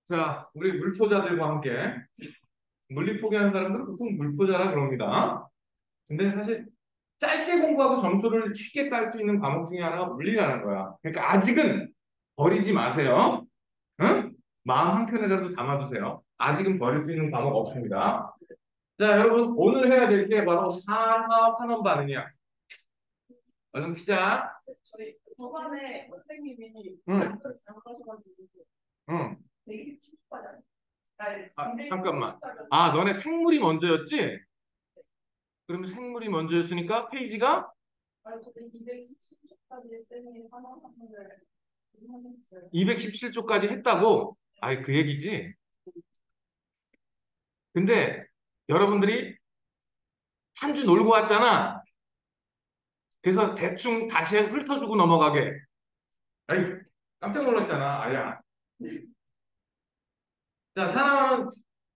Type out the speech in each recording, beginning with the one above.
자, 우리 물포자들과 함께 물리 포기하는 사람들은 보통 물포자라 그럽니다. 근데 사실 짧게 공부하고 점수를 쉽게 딸 수 있는 과목 중에 하나가 물리라는 거야. 그러니까 아직은 버리지 마세요. 응? 마음 한켠에라도 담아두세요. 아직은 버릴 수 있는 과목 없습니다. 자, 여러분 오늘 해야 될 게 바로 산화 환원 반응이야. 얼른 시작. 저희 저번에 선생님이 응, 단어를 잘못하셔가지고 응. 120초까지 아, 잠깐만. 아, 너네 생물이 먼저였지? 그러면 생물이 먼저였으니까 페이지가 아니 저희 217초까지 했더니 하나를 하셨어요. 217조까지 했다고? 아이, 그 얘기지. 근데 여러분들이 한 주 놀고 왔잖아. 그래서 대충 다시 훑어주고 넘어가게. 아이, 깜짝 놀랐잖아. 아야. 자, 산업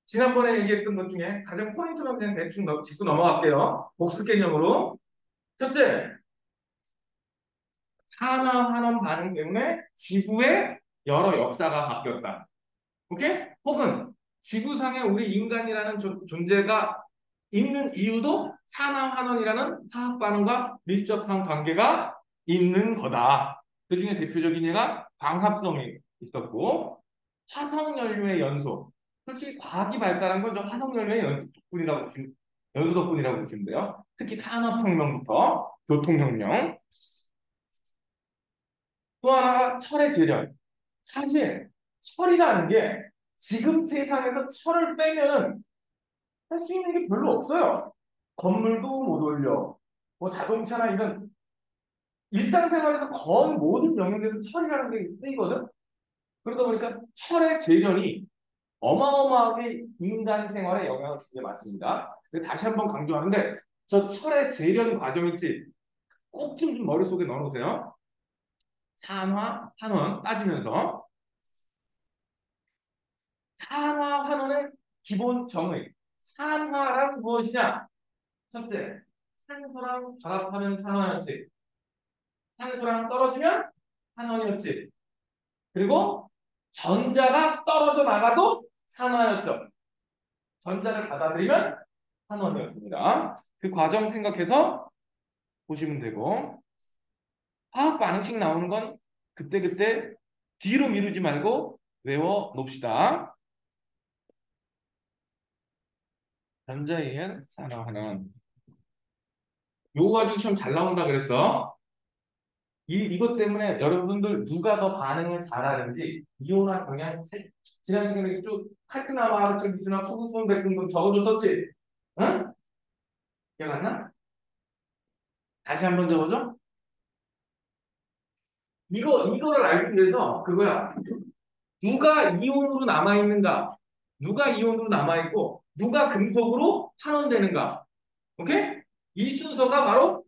지난번에 얘기했던 것 중에 가장 포인트만 그냥 대충 짚고 넘어갈게요. 복수 개념으로. 첫째, 산화 환원 반응 때문에 지구의 여러 역사가 바뀌었다. 오케이? 혹은 지구상에 우리 인간이라는 존재가 있는 이유도 산화환원이라는 화학 반응과 밀접한 관계가 있는 거다. 그 중에 대표적인 예가 광합성이 있었고 화석연료의 연소. 솔직히 과학이 발달한 건 저 화석연료의 연소 덕분이라고 보시면 돼요. 특히 산업혁명부터 교통혁명. 또 하나가 철의 재련. 사실 철이라는 게 지금 세상에서 철을 빼면은 할 수 있는 게 별로 없어요. 건물도 못 올려. 뭐 자동차나 이런 일상생활에서 거의 모든 영역에서 철이라는 게 쓰이거든. 그러다 보니까 철의 재련이 어마어마하게 인간 생활에 영향을 주게 맞습니다. 다시 한번 강조하는데 저 철의 재련 과정 있지? 꼭 좀 머릿속에 넣어놓으세요. 산화, 환원 따지면서 산화, 환원의 기본 정의. 산화란 무엇이냐? 첫째, 산소랑 결합하면 산화였지. 산소랑 떨어지면 산화였지. 그리고 전자가 떨어져 나가도 산화였죠. 전자를 받아들이면 산화였습니다. 그 과정 생각해서 보시면 되고 화학 반응식 나오는 건 그때그때 뒤로 미루지 말고 외워 놓읍시다. 전자이엔 산화하는 요거 가지고 시험 잘 나온다 그랬어. 이것 때문에 여러분들 누가 더 반응을 잘하는지 이온화 경향 지난 시간에 쭉 칼크나마 하르츠 비스나 소금성 백금분 적어줬었지? 응? 기억 안 나? 다시 한번 적어줘. 이거를 알기 위해서 그거야. 누가 이온으로 남아있는가? 누가 이온으로 남아있고 누가 금속으로 환원되는가? 오케이? 이 순서가 바로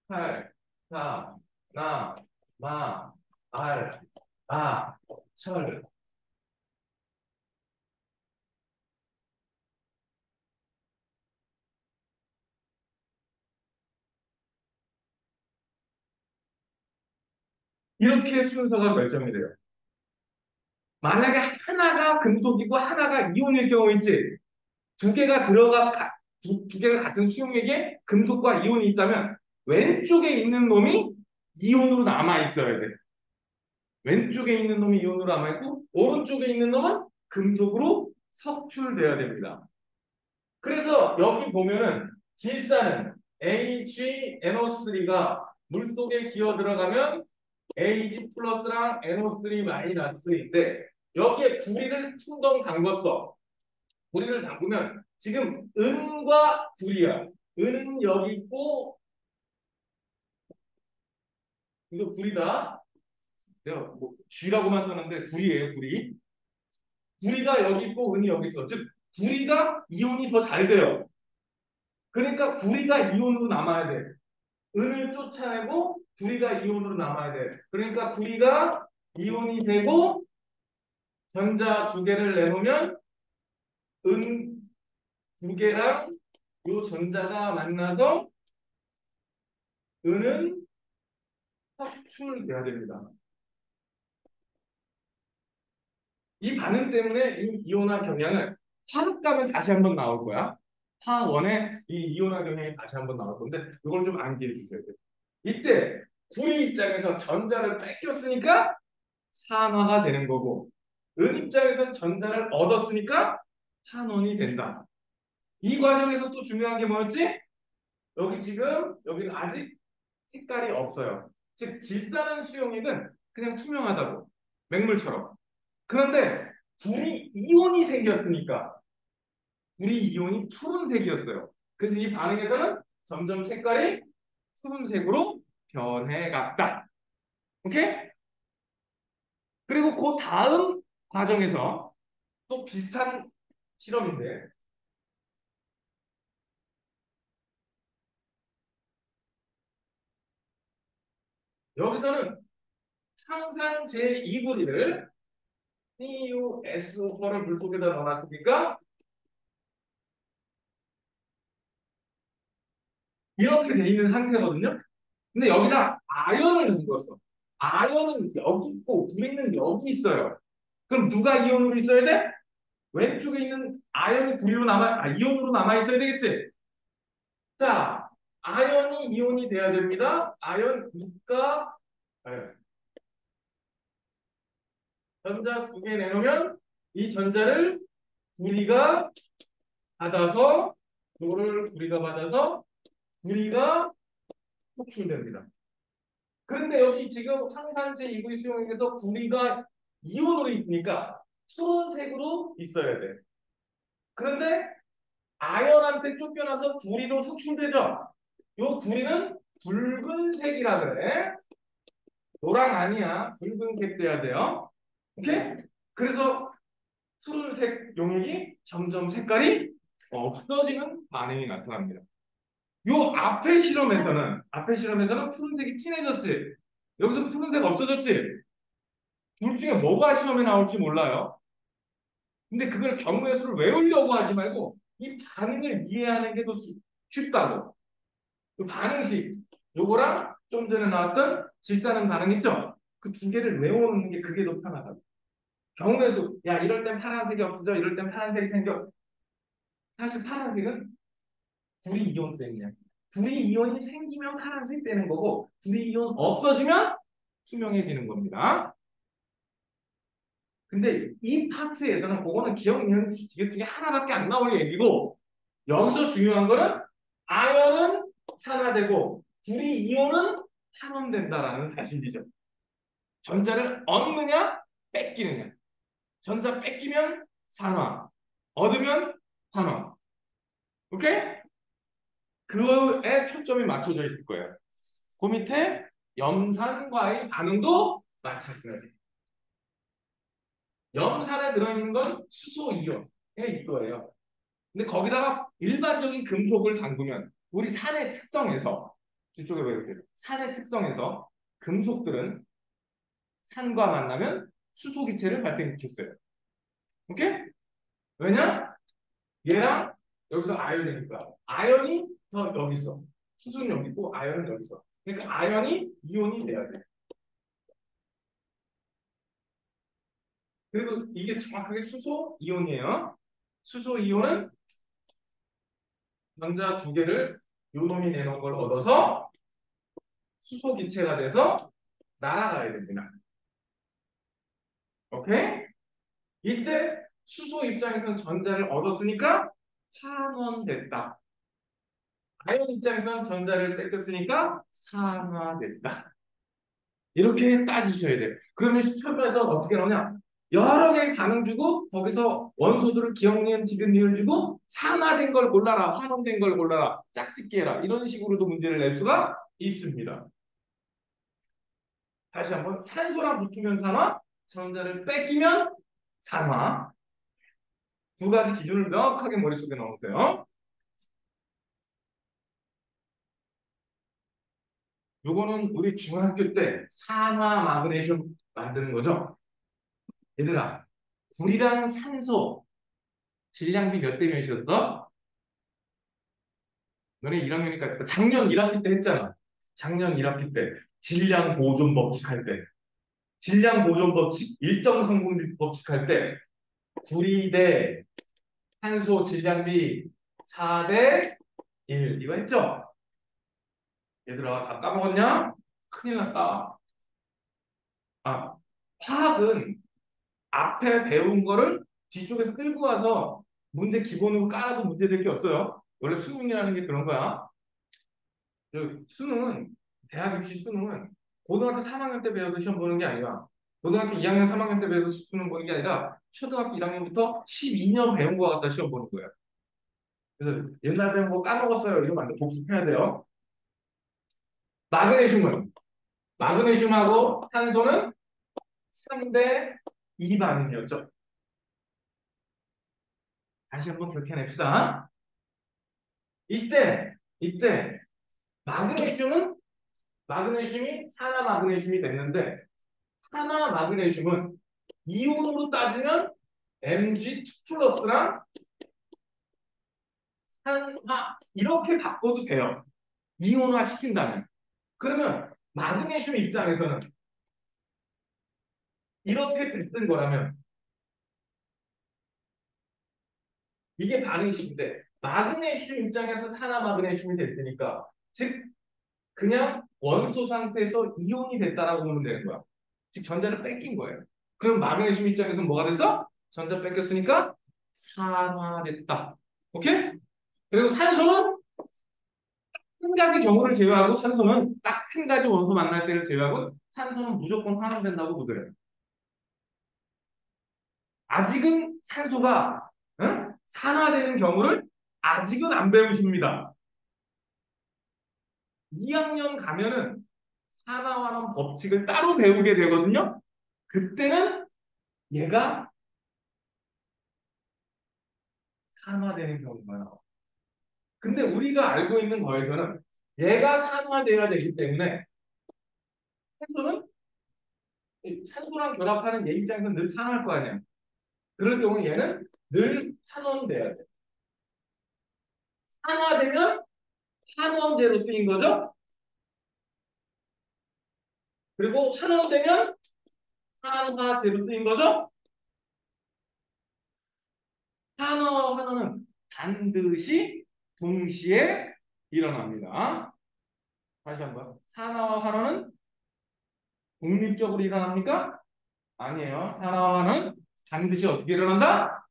8, 4, 나, 마, 알, 아, 철. 이렇게 순서가 결정이 돼요. 만약에 하나가 금속이고 하나가 이온일 경우 있지. 두 개가 들어가 두 개가 같은 수용액에 금속과 이온이 있다면 왼쪽에 있는 놈이 이온으로 남아 있어야 돼. 왼쪽에 있는 놈이 이온으로 남아 있고 오른쪽에 있는 놈은 금속으로 석출돼야 됩니다. 그래서 여기 보면은 질산은 HNO3가 물속에 기어 들어가면 Ag 플러스랑 NO3 마이너스인데 여기에 구리를 충동 담궜어. 구리를 담그면 지금 은과 구리야. 은은 여기 있고 이거 구리다. 내가 뭐 G라고만 썼는데 구리예요, 구리. 구리가 여기 있고 은이 여기 있어. 즉 구리가 이온이 더 잘 돼요. 그러니까 구리가 이온으로 남아야 돼. 은을 쫓아내고 구리가 이온으로 남아야 돼. 그러니까 구리가 이온이 되고 전자 두 개를 내놓으면 은 두 개랑 요 전자가 만나서 은은 합출돼야 됩니다. 이 반응 때문에 이 이온화 경향을 화학 가면 다시 한번 나올 거야. 화원의 이 이온화 경향이 다시 한번 나올 건데 이걸 좀 암기해 주셔야 돼요. 이때 구리 입장에서 전자를 뺏겼으니까 산화가 되는 거고 은 입장에서 전자를 얻었으니까 환원이 된다. 이 과정에서 또 중요한 게 뭐였지? 여기 지금 여기는 아직 색깔이 없어요. 즉 질산은 수용액은 그냥 투명하다고 맹물처럼. 그런데 불이 이온이 생겼으니까 불이 이온이 푸른색이었어요. 그래서 이 반응에서는 점점 색깔이 푸른색으로 변해갔다. 오케이? 그리고 그 다음 과정에서 또 비슷한 실험인데 여기서는 항산 제2구리를 CuSO를 물속에다 넣어놨으니까 이렇게 돼 있는 상태거든요. 근데 여기다 아연을 넣었어. 아연은 여기 있고 우리는 여기 있어요. 그럼 누가 이온으로 있어야 돼? 왼쪽에 있는 아연이 구리로 이온으로 남아 있어야 되겠지? 자, 아연이 이온이 돼야 됩니다. 아연 이가 아연. 전자 두 개 내놓으면 이 전자를 구리가 받아서 이거를 구리가 받아서 구리가 속출됩니다. 그런데 여기 지금 황산재 이구리 수용액에서 구리가 이온으로 있으니까 푸른색으로 있어야 돼. 그런데 아연한테 쫓겨나서 구리로 속출되죠. 이 구리는 붉은색이라 그래. 노랑 아니야. 붉은색 돼야 돼요. 오케이? 그래서 푸른색 용액이 점점 색깔이 없어지는 반응이 나타납니다. 요 앞에 실험에서는 푸른색이 진해졌지. 여기서 푸른색 없어졌지. 둘 중에 뭐가 시험에 나올지 몰라요. 근데 그걸 경우의 수를 외우려고 하지 말고 이 반응을 이해하는 게 더 쉽다고. 그 반응식 요거랑 좀 전에 나왔던 질산은 반응 있죠? 그 두 개를 외우는 게 그게 더 편하다고. 경우의 수, 야 이럴 땐 파란색이 없어져, 이럴 땐 파란색이 생겨. 사실 파란색은 불이 이온 때문이야. 불이 이온이 생기면 파란색 되는 거고 불이 이온 없어지면 투명해지는 겁니다. 근데 이 파트에서는 그거는 기억 니은 기억 중에 하나밖에 안 나올 얘기고 여기서 중요한 거는 아연은 산화되고 불이 이온은 환원된다라는 사실이죠. 전자를 얻느냐 뺏기느냐. 전자 뺏기면 산화, 얻으면 환원. 오케이? 그거에 초점이 맞춰져 있을 거예요. 그 밑에 염산과의 반응도 마찬가지. 염산에 들어있는 건 수소 이온의 이거예요. 근데 거기다가 일반적인 금속을 담그면 우리 산의 특성에서 이쪽에 보여요. 산의 특성에서 금속들은 산과 만나면 수소 기체를 발생시켰어요. 오케이? 왜냐? 얘랑 여기서 아연이니까 아연이 더 여기 있어. 수소는 여기 있고 아연은 여기 있어. 그러니까 아연이 이온이 돼야 돼. 그리고 이게 정확하게 수소 이온이에요. 수소 이온은 전자 두 개를 요놈이 내놓은 걸 얻어서 수소 기체가 돼서 날아가야 됩니다. 오케이? 이때 수소 입장에서는 전자를 얻었으니까 환원됐다. 아연 입장에서는 전자를 뺏겼으니까 산화됐다. 이렇게 따지셔야 돼요. 그러면 시험에서 어떻게 나오냐? 여러 개의 반응 주고 거기서 원소들을 기억, 니은, 디귿, 리을 주고 산화된 걸 골라라, 환원된 걸 골라라, 짝짓기 해라. 이런 식으로도 문제를 낼 수가 있습니다. 다시 한번 산소랑 붙으면 산화, 전자를 뺏기면 산화. 두 가지 기준을 명확하게 머릿속에 넣으세요. 요거는 우리 중학교 때 산화 마그네슘 만드는 거죠. 얘들아, 불이랑 산소 질량비 몇 대 몇이었어? 너네 1학년이니까 작년 1학기 때 했잖아. 작년 1학기 때. 질량 보존 법칙 할 때, 질량 보존 법칙, 일정 성분 법칙 할 때, 구리 대 탄소 질량비 4 대 1. 이거 했죠? 얘들아, 다 까먹었냐? 큰일 났다. 아, 화학은 앞에 배운 거를 뒤쪽에서 끌고 와서 문제 기본으로 깔아도 문제 될 게 없어요. 원래 수능이라는 게 그런 거야. 수능은, 대학 입시 수능은 고등학교 3학년 때 배워서 시험 보는 게 아니라 고등학교 2학년, 3학년 때 배워서 수능 보는 게 아니라 초등학교 1학년부터 12년 배운 거 갖다 시험 보는 거예요. 그래서 옛날 배운 거 까먹었어요. 이러면 안 돼. 복습해야 돼요. 마그네슘은, 마그네슘하고 탄소는 3대 2 반응이었죠. 다시 한번 기억해냅시다. 이때 마그네슘은 마그네슘이 산화 마그네슘이 됐는데 산화 마그네슘은 이온으로 따지면 Mg2 플러스랑 산화 이렇게 바꿔도 돼요. 이온화 시킨다면. 그러면 마그네슘 입장에서는 이렇게 됐던 거라면 이게 반응식인데 마그네슘 입장에서 산화 마그네슘이 됐으니까 즉 그냥 원소 상태에서 이온이 됐다라고 보면 되는 거야. 즉 전자를 뺏긴 거예요. 그럼 마그네슘 입장에서는 뭐가 됐어? 전자 뺏겼으니까 산화됐다. 오케이? 그리고 산소는 한 가지 경우를 제외하고 산소는 딱 한 가지 원소 만날 때를 제외하고 산소는 무조건 환원된다고 보더래요. 아직은 산소가 응? 산화되는 경우를 아직은 안 배우십니다. 2학년 가면은 산화환원 법칙을 따로 배우게 되거든요. 그때는 얘가 산화되는 경우가 나와. 근데 우리가 알고 있는 거에서는 얘가 산화돼야 되기 때문에 산소는 산소랑 결합하는 얘 입장에서는 늘 산화할 거 아니야. 그럴 경우 얘는 늘 산원돼야 돼. 산화되면 환원제로 쓰인 거죠. 그리고 환원되면 산화제로 쓰인 거죠. 산화 환원은 반드시 동시에 일어납니다. 다시 한번. 산화와 환원은 독립적으로 일어납니까? 아니에요. 산화와 환원은 반드시 어떻게 일어난다?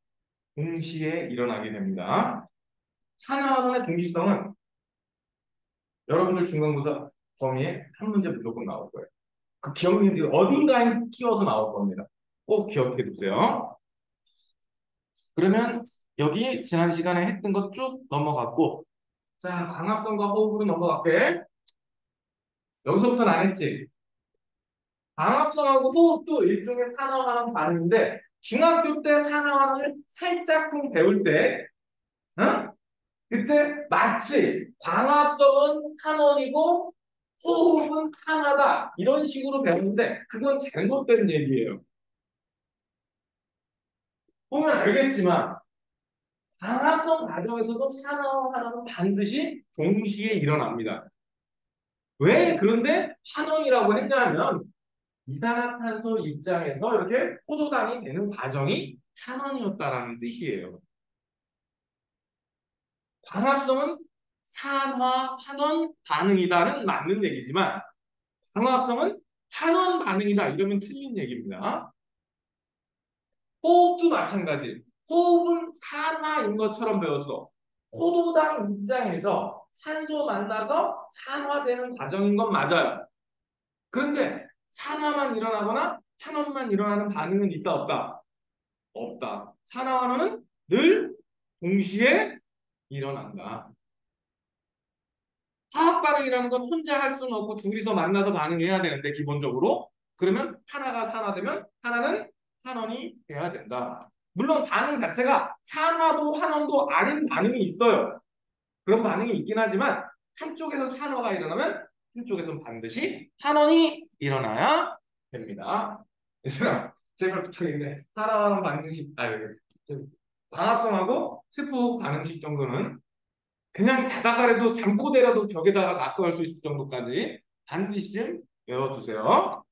동시에 일어나게 됩니다. 산화와 환원의 동시성은 여러분들 중간고사 범위에 한 문제 무조건 나올 거예요. 그 기억력이 어딘가에 끼워서 나올 겁니다. 꼭 기억해 두세요. 그러면 여기 지난 시간에 했던 거 쭉 넘어갔고, 자, 광합성과 호흡으로 넘어갈게. 여기서부터는 안 했지. 광합성하고 호흡도 일종의 산화환원 반응인데, 중학교 때 산화환원을 살짝쿵 배울 때, 어? 그때 마치 광합성은 한원이고 호흡은 하나다 이런 식으로 배우는데 그건 잘못된 얘기예요. 보면 알겠지만 광합성 과정에서도 산화와 환원은 반드시 동시에 일어납니다. 왜 그런데 환원이라고 했냐면 이산화탄소 입장에서 이렇게 포도당이 되는 과정이 환원이었다라는 뜻이에요. 광합성은 산화 환원 반응이다는 맞는 얘기지만 광합성은 환원 반응이다 이러면 틀린 얘기입니다. 호흡도 마찬가지. 호흡은 산화인 것처럼 배웠어. 포도당 입장에서 산소 만나서 산화되는 과정인 건 맞아요. 그런데 산화만 일어나거나 환원만 일어나는 반응은 있다 없다? 없다. 산화환원은 늘 동시에 일어난다. 화학 반응이라는 건 혼자 할 수는 없고 둘이서 만나서 반응해야 되는데 기본적으로 그러면 하나가 산화되면 하나는 환원이 돼야 된다. 물론 반응 자체가 산화도 환원도 아닌 반응이 있어요. 그런 반응이 있긴 하지만 한쪽에서 산화가 일어나면 한쪽에서는 반드시 환원이 일어나야 됩니다. 그래서 제발 부탁인데 산화환원 반응식 광합성하고 세포 반응식 정도는 그냥 자다가라도 잠꼬대라도 벽에다가 낙서할 수 있을 정도까지 반드시 좀 외워두세요.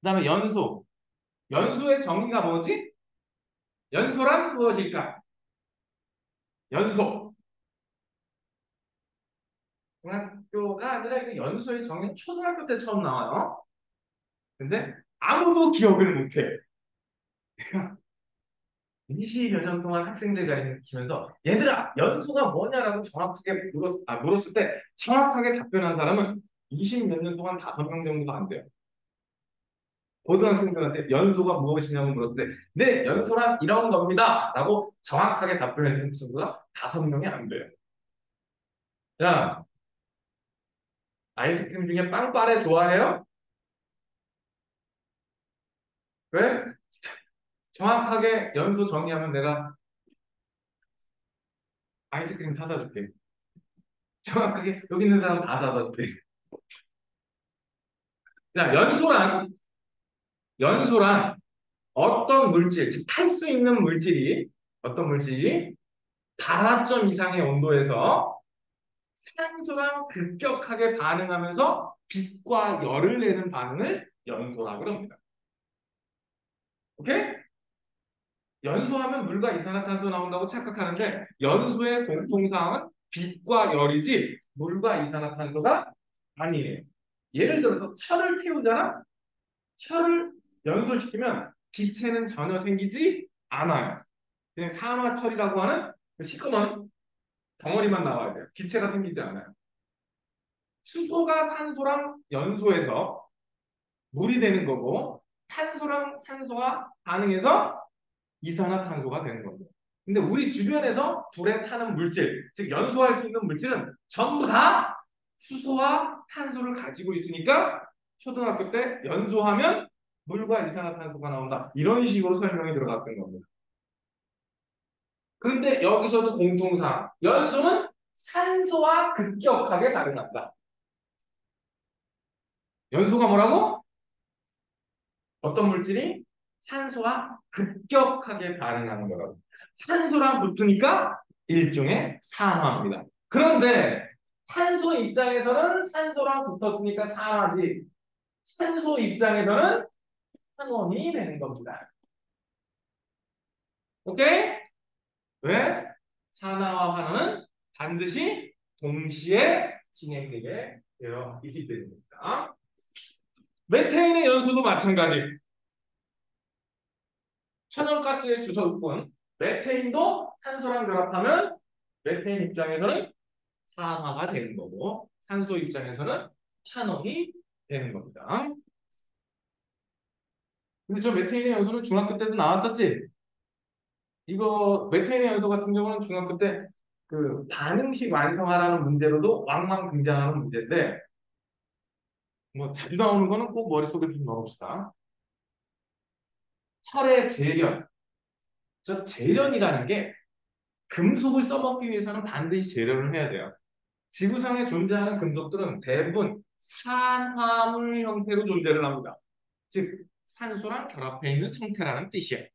그 다음에 연소. 연소의 정의가 뭐지? 연소란 무엇일까? 연소. 중학교가 아니라 이거 연소의 정의 초등학교 때 처음 나와요. 근데 아무도 기억을 못해. 20여 년 동안 학생들과 있으면서 얘들아 연소가 뭐냐라고 정확하게 물었을 때 정확하게 답변한 사람은 20 몇 년 동안 5명 정도가 안 돼요. 고등학생들한테 연소가 무엇이냐고 물었을 때 네, 연소란 이런 겁니다 라고 정확하게 답변해준 친구가 5명이 안 돼요. 자, 아이스크림 중에 빵빠레 좋아해요? 왜? 정확하게 연소 정의하면 내가 아이스크림 사다 줄게. 정확하게 여기 있는 사람 다 사다 줄게. 자, 연소란 어떤 물질, 즉 탈 수 있는 물질이 어떤 물질이 발화점 이상의 온도에서 산소랑 급격하게 반응하면서 빛과 열을 내는 반응을 연소라고 합니다. 오케이? 연소하면 물과 이산화탄소 나온다고 착각하는데 연소의 공통사항은 빛과 열이지 물과 이산화탄소가 아니에요. 예를 들어서 철을 태우잖아? 철을 연소시키면 기체는 전혀 생기지 않아요. 그냥 산화철이라고 하는 그 시꺼먼 덩어리만 나와야 돼요. 기체가 생기지 않아요. 수소가 산소랑 연소해서 물이 되는 거고 탄소랑 산소가 반응해서 이산화탄소가 되는 겁니다. 근데 우리 주변에서 불에 타는 물질, 즉 연소할 수 있는 물질은 전부 다 수소와 탄소를 가지고 있으니까 초등학교 때 연소하면 물과 이산화탄소가 나온다. 이런 식으로 설명이 들어갔던 겁니다. 그런데 여기서도 공통사항. 연소는 산소와 급격하게 반응한다. 연소가 뭐라고? 어떤 물질이 산소와 급격하게 반응하는 거라고. 산소랑 붙으니까 일종의 산화입니다. 그런데 산소 입장에서는 산소랑 붙었으니까 산화지. 산소 입장에서는 산원이 되는 겁니다. 오케이? 왜? 산화와 환원은 반드시 동시에 진행되게 되어 있기 때문입니다. 메테인의 연소도 마찬가지. 천연가스의 주석분, 메테인도 산소랑 결합하면 메테인 입장에서는 산화가 되는 거고 산소 입장에서는 탄원이 되는 겁니다. 근데 저 메테인의 연소는 중학교 때도 나왔었지? 이거 메테인의 연소 같은 경우는 중학교 때 그 반응식 완성하라는 문제로도 왕왕 등장하는 문제인데 뭐 자주 나오는 거는 꼭 머릿속에 좀 넣어봅시다. 철의 재련. 저 재련이라는 게 금속을 써먹기 위해서는 반드시 재련을 해야 돼요. 지구상에 존재하는 금속들은 대부분 산화물 형태로 존재를 합니다. 즉 산소랑 결합해 있는 상태라는 뜻이에요.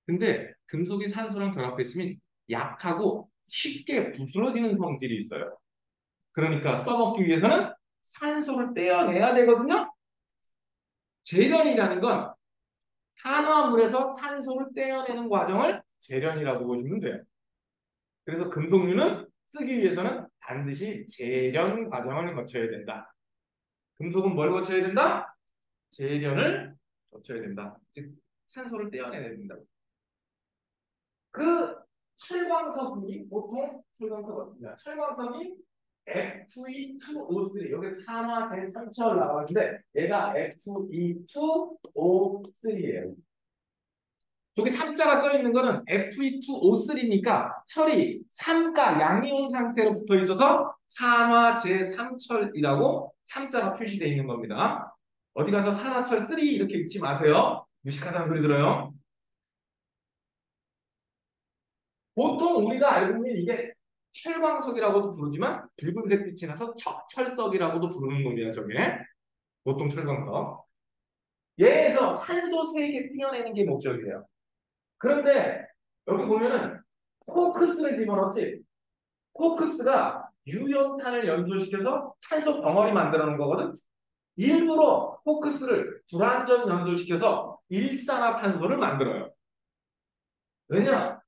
근데 금속이 산소랑 결합했으면 약하고 쉽게 부스러지는 성질이 있어요. 그러니까 써먹기 위해서는 산소를 떼어내야 되거든요. 재련이라는 건 탄화물에서 산소를 떼어내는 과정을 재련이라고 보시면 돼요. 그래서 금속류는 쓰기 위해서는 반드시 재련 과정을 거쳐야 된다. 금속은 뭘 거쳐야 된다? 재련을 거쳐야 된다. 즉 산소를 떼어내야 된다. 그 철광석이 보통 철광석 어떻습니까? 철광석이 Fe2O3 여기 산화 제3철 나왔는데 얘가 Fe2O3예요. 저기 3자가 써 있는 거는 Fe2O3니까 철이 3가 양이온 상태로 붙어 있어서 산화 제3철이라고 3자가 표시되어 있는 겁니다. 어디 가서 산화철 3 이렇게 읽지 마세요. 무식하다는 소리 들어요. 보통 우리가 알고 있는 이게 철광석이라고도 부르지만 붉은색 빛이 나서 적철석이라고도 부르는 겁니다. 저게 보통 철광석. 얘에서 산소 세개 띄어내는 게 목적이에요. 그런데 여기 보면은 코크스를 집어넣지. 코크스가 유연탄을 연소시켜서 탄소 덩어리 만들어 놓은 거거든. 일부러 포커스를 불완전 연소시켜서 일산화탄소를 만들어요. 왜냐?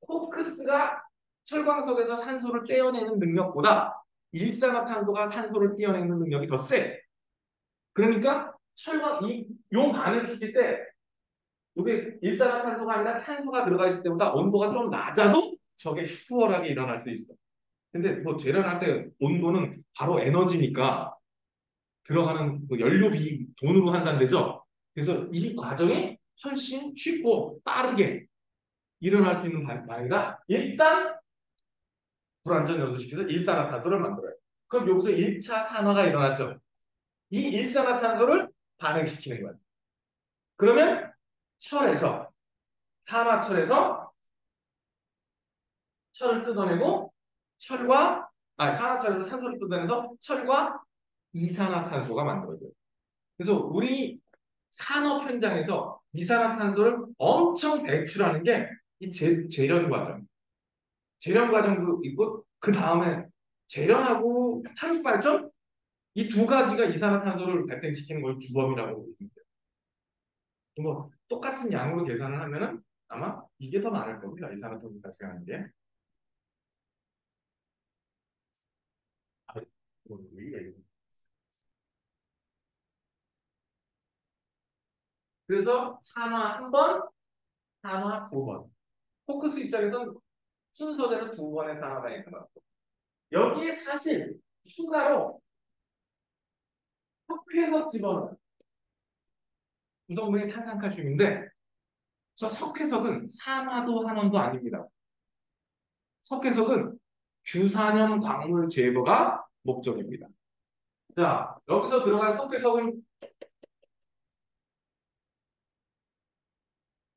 포커스가 철광석에서 산소를 떼어내는 능력보다 일산화탄소가 산소를 떼어내는 능력이 더 세. 그러니까 요 반응시킬 때 이게 일산화탄소가 아니라 탄소가 들어가 있을 때보다 온도가 좀 낮아도 저게 수월하게 일어날 수 있어. 근데 뭐 재련할 때 온도는 바로 에너지니까 들어가는 그 연료비 돈으로 환산되죠. 그래서 이 과정이 훨씬 쉽고 빠르게 일어날 수 있는 방향이다. 일단 불완전 연소시켜서 일산화탄소를 만들어요. 그럼 여기서 1차 산화가 일어났죠. 이 일산화탄소를 반응시키는 거예요. 그러면 철에서 산화철에서 철을 뜯어내고 산화철에서 산소를 뜯어내서 철과 이산화탄소가 만들어져요. 그래서 우리 산업 현장에서 이산화탄소를 엄청 배출하는 게 이 재련 과정. 재련 과정도 있고 그 다음에 재련하고 화력 발전 이 두 가지가 이산화탄소를 발생시키는 걸 주범이라고 보시면 돼요. 뭐 똑같은 양으로 계산을 하면은 아마 이게 더 많을 겁니다. 이산화탄소 발생하는 게. 아, 그래서 산화 한 번, 산화 두 번. 포커스 입장에서는 순서대로 두 번의 산화가 일어났고 여기에 사실 추가로 석회석 집어넣은 구성분이 탄산칼슘인데 저 석회석은 산화도 한원도 아닙니다. 석회석은 규산염 광물 제거가 목적입니다. 자, 여기서 들어간 석회석은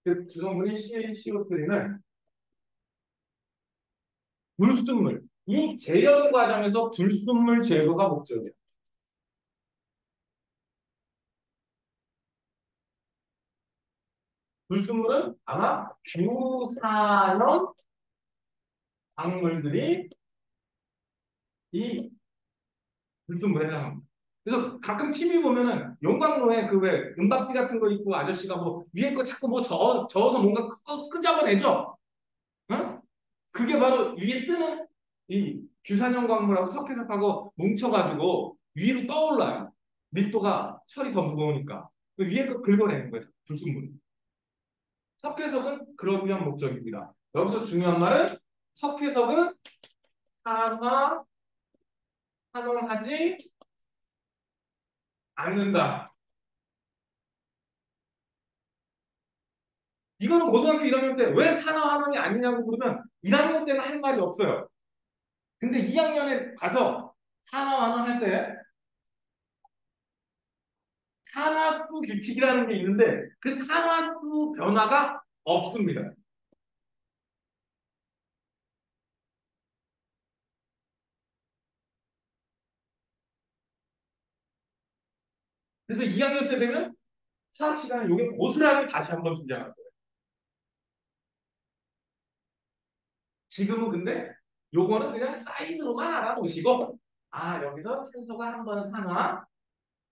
그 구성분인 CaCO3는 불순물, 이 재련 과정에서 불순물 제거가 목적이에요. 불순물은 아마 규산염 광물들이 이 불순물에 해당합니다. 그래서 가끔 TV 보면은 용광로에 그 왜 은박지 같은 거 있고 아저씨가 뭐 위에 거 자꾸 뭐 저어서 뭔가 끄잡아내죠? 응? 그게 바로 위에 뜨는 이 규산염 광물하고 석회석하고 뭉쳐가지고 위로 떠올라요. 밀도가 철이 더 무거우니까. 그 위에 거 긁어내는 거예요. 불순물. 석회석은 그러기 위한 목적입니다. 여기서 중요한 말은 석회석은 산화, 환원하지 않는다. 이거는 고등학교 1학년 때 왜 산화 환원이 아니냐고 물으면 1학년 때는 할 말이 없어요. 근데 2학년에 가서 산화 환원할 때 산화수 규칙이라는 게 있는데 그 산화수 변화가 없습니다. 그래서 2학년 때 되면 수학 시간에 이게 고스란히 다시 한번 등장할 거예요. 지금은 근데 요거는 그냥 사인으로만 알아보시고 여기서 탄소가 한 번 산화,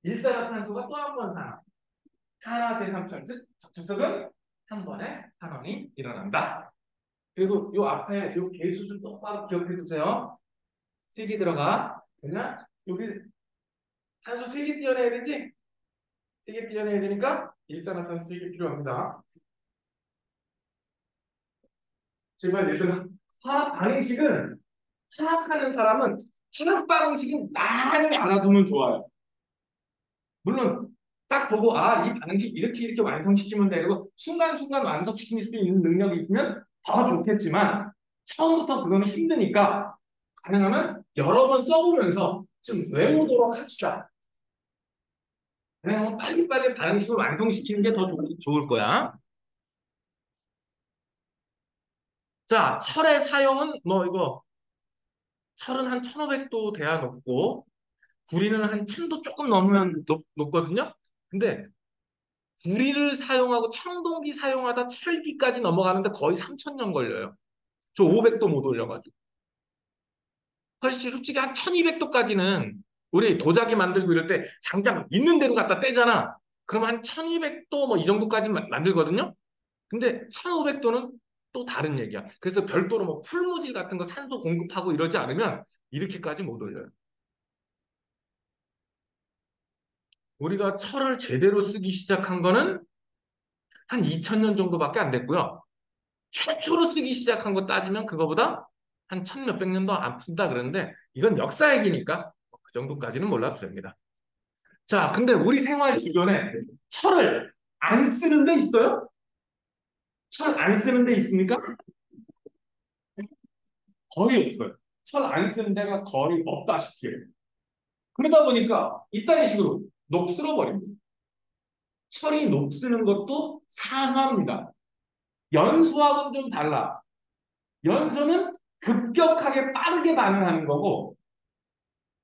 일산화탄소가 또 한 번 산화, 산화 제3차 즉 적축석은 한 번에 환원이 일어난다. 그리고 요 앞에 요 개수 좀 똑바로 기억해 주세요. 세 개 들어가. 그냥 여기 탄소 세 개 띄어내야 되지? 세 개 띄어내야 되니까 일산화탄소 세 개 필요합니다. 제발 얘들아 화학 반응식은 파악하는 사람은 화학 반응식은 많이 알아두면 좋아요. 물론 딱 보고 이 반응식 이렇게 완성시키면 되고 순간순간 완성시킬 수 있는 능력이 있으면 더 좋겠지만 처음부터 그거는 힘드니까 가능하면 여러 번 써보면서 좀 외우도록 합시다. 그냥 빨리빨리 반응식을 완성시키는 게 더 좋을 거야. 자, 철의 사용은 뭐 이거 철은 한 1500도 돼야 높고 구리는 한 1000도 조금 넘으면 높거든요. 근데 구리를 사용하고 청동기 사용하다 철기까지 넘어가는데 거의 3000년 걸려요. 저 500도 못 올려가지고. 솔직히 한 1200도까지는 우리 도자기 만들고 이럴 때 장작 있는 대로 갖다 떼잖아. 그럼 한 1200도 뭐 이 정도까지 만들거든요. 근데 1500도는 또 다른 얘기야. 그래서 별도로 뭐 풀무질 같은 거 산소 공급하고 이러지 않으면 이렇게까지 못 올려요. 우리가 철을 제대로 쓰기 시작한 거는 한 2000년 정도밖에 안 됐고요. 최초로 쓰기 시작한 거 따지면 그거보다 한 천 몇백 년도 안 쓴다 그러는데 이건 역사 얘기니까 그 정도까지는 몰라도 됩니다. 자, 근데 우리 생활 주변에 철을 안 쓰는 데 있어요? 철 안 쓰는 데 있습니까? 거의 없어요. 철 안 쓰는 데가 거의 없다시피 해요. 그러다 보니까 이딴 식으로 녹슬어 버립니다. 철이 녹쓰는 것도 산화입니다. 연소하고는 좀 달라. 연소는 급격하게 빠르게 반응하는 거고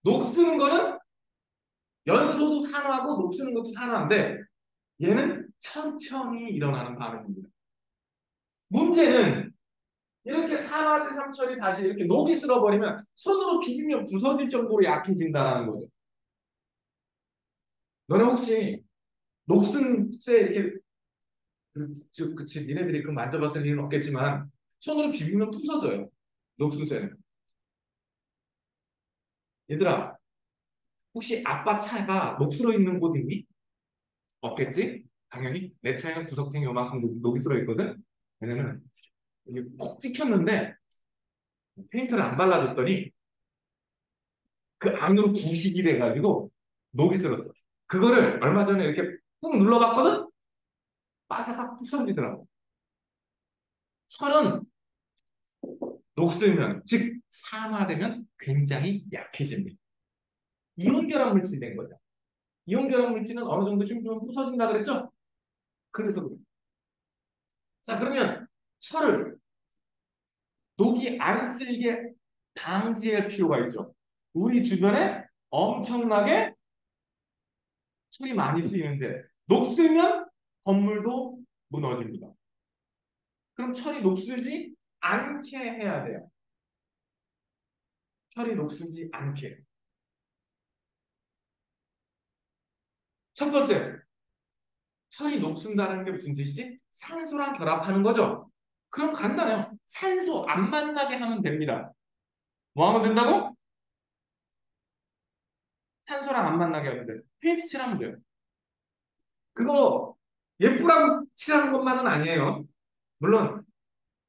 녹쓰는 거는 연소도 산화고 녹쓰는 것도 산화인데 얘는 천천히 일어나는 반응입니다. 문제는 이렇게 산화제삼철이 다시 이렇게 녹이 쓸어버리면 손으로 비비면 부서질 정도로 약해진다는 거죠. 너네 혹시 녹슨 쇠 이렇게 그치 니네들이 그 만져봤을 일은 없겠지만 손으로 비비면 부서져요. 녹슨 쇠는. 얘들아 혹시 아빠 차가 녹슬어 있는 곳 있니? 없겠지? 당연히 내 차에는 구석탱이 요만큼 녹이 들어 있거든. 왜냐면 이게 콕 찍혔는데 페인트를 안 발라줬더니 그 안으로 부식이 돼가지고 녹이 들었어. 그거를 얼마 전에 이렇게 꾹 눌러봤거든? 빠사삭 부서지더라고. 철은 녹슬면, 즉 산화되면 굉장히 약해집니다. 이온결합 물질이 된 거죠. 이온결합 물질은 어느 정도 힘주면 부서진다 그랬죠? 그래서 그래요. 자 그러면 철을 녹이 안 쓸게 방지할 필요가 있죠. 우리 주변에 엄청나게 철이 많이 쓰이는데 녹슬면 건물도 무너집니다. 그럼 철이 녹슬지 않게 해야 돼요. 철이 녹슬지 않게. 첫 번째, 철이 녹슨다는 게 무슨 뜻이지? 산소랑 결합하는 거죠. 그럼 간단해요. 산소 안 만나게 하면 됩니다. 뭐 하면 된다고? 산소랑 안 만나게 하면 돼요. 페인트 칠하면 돼요. 그거 예쁘라고 칠하는 것만은 아니에요. 물론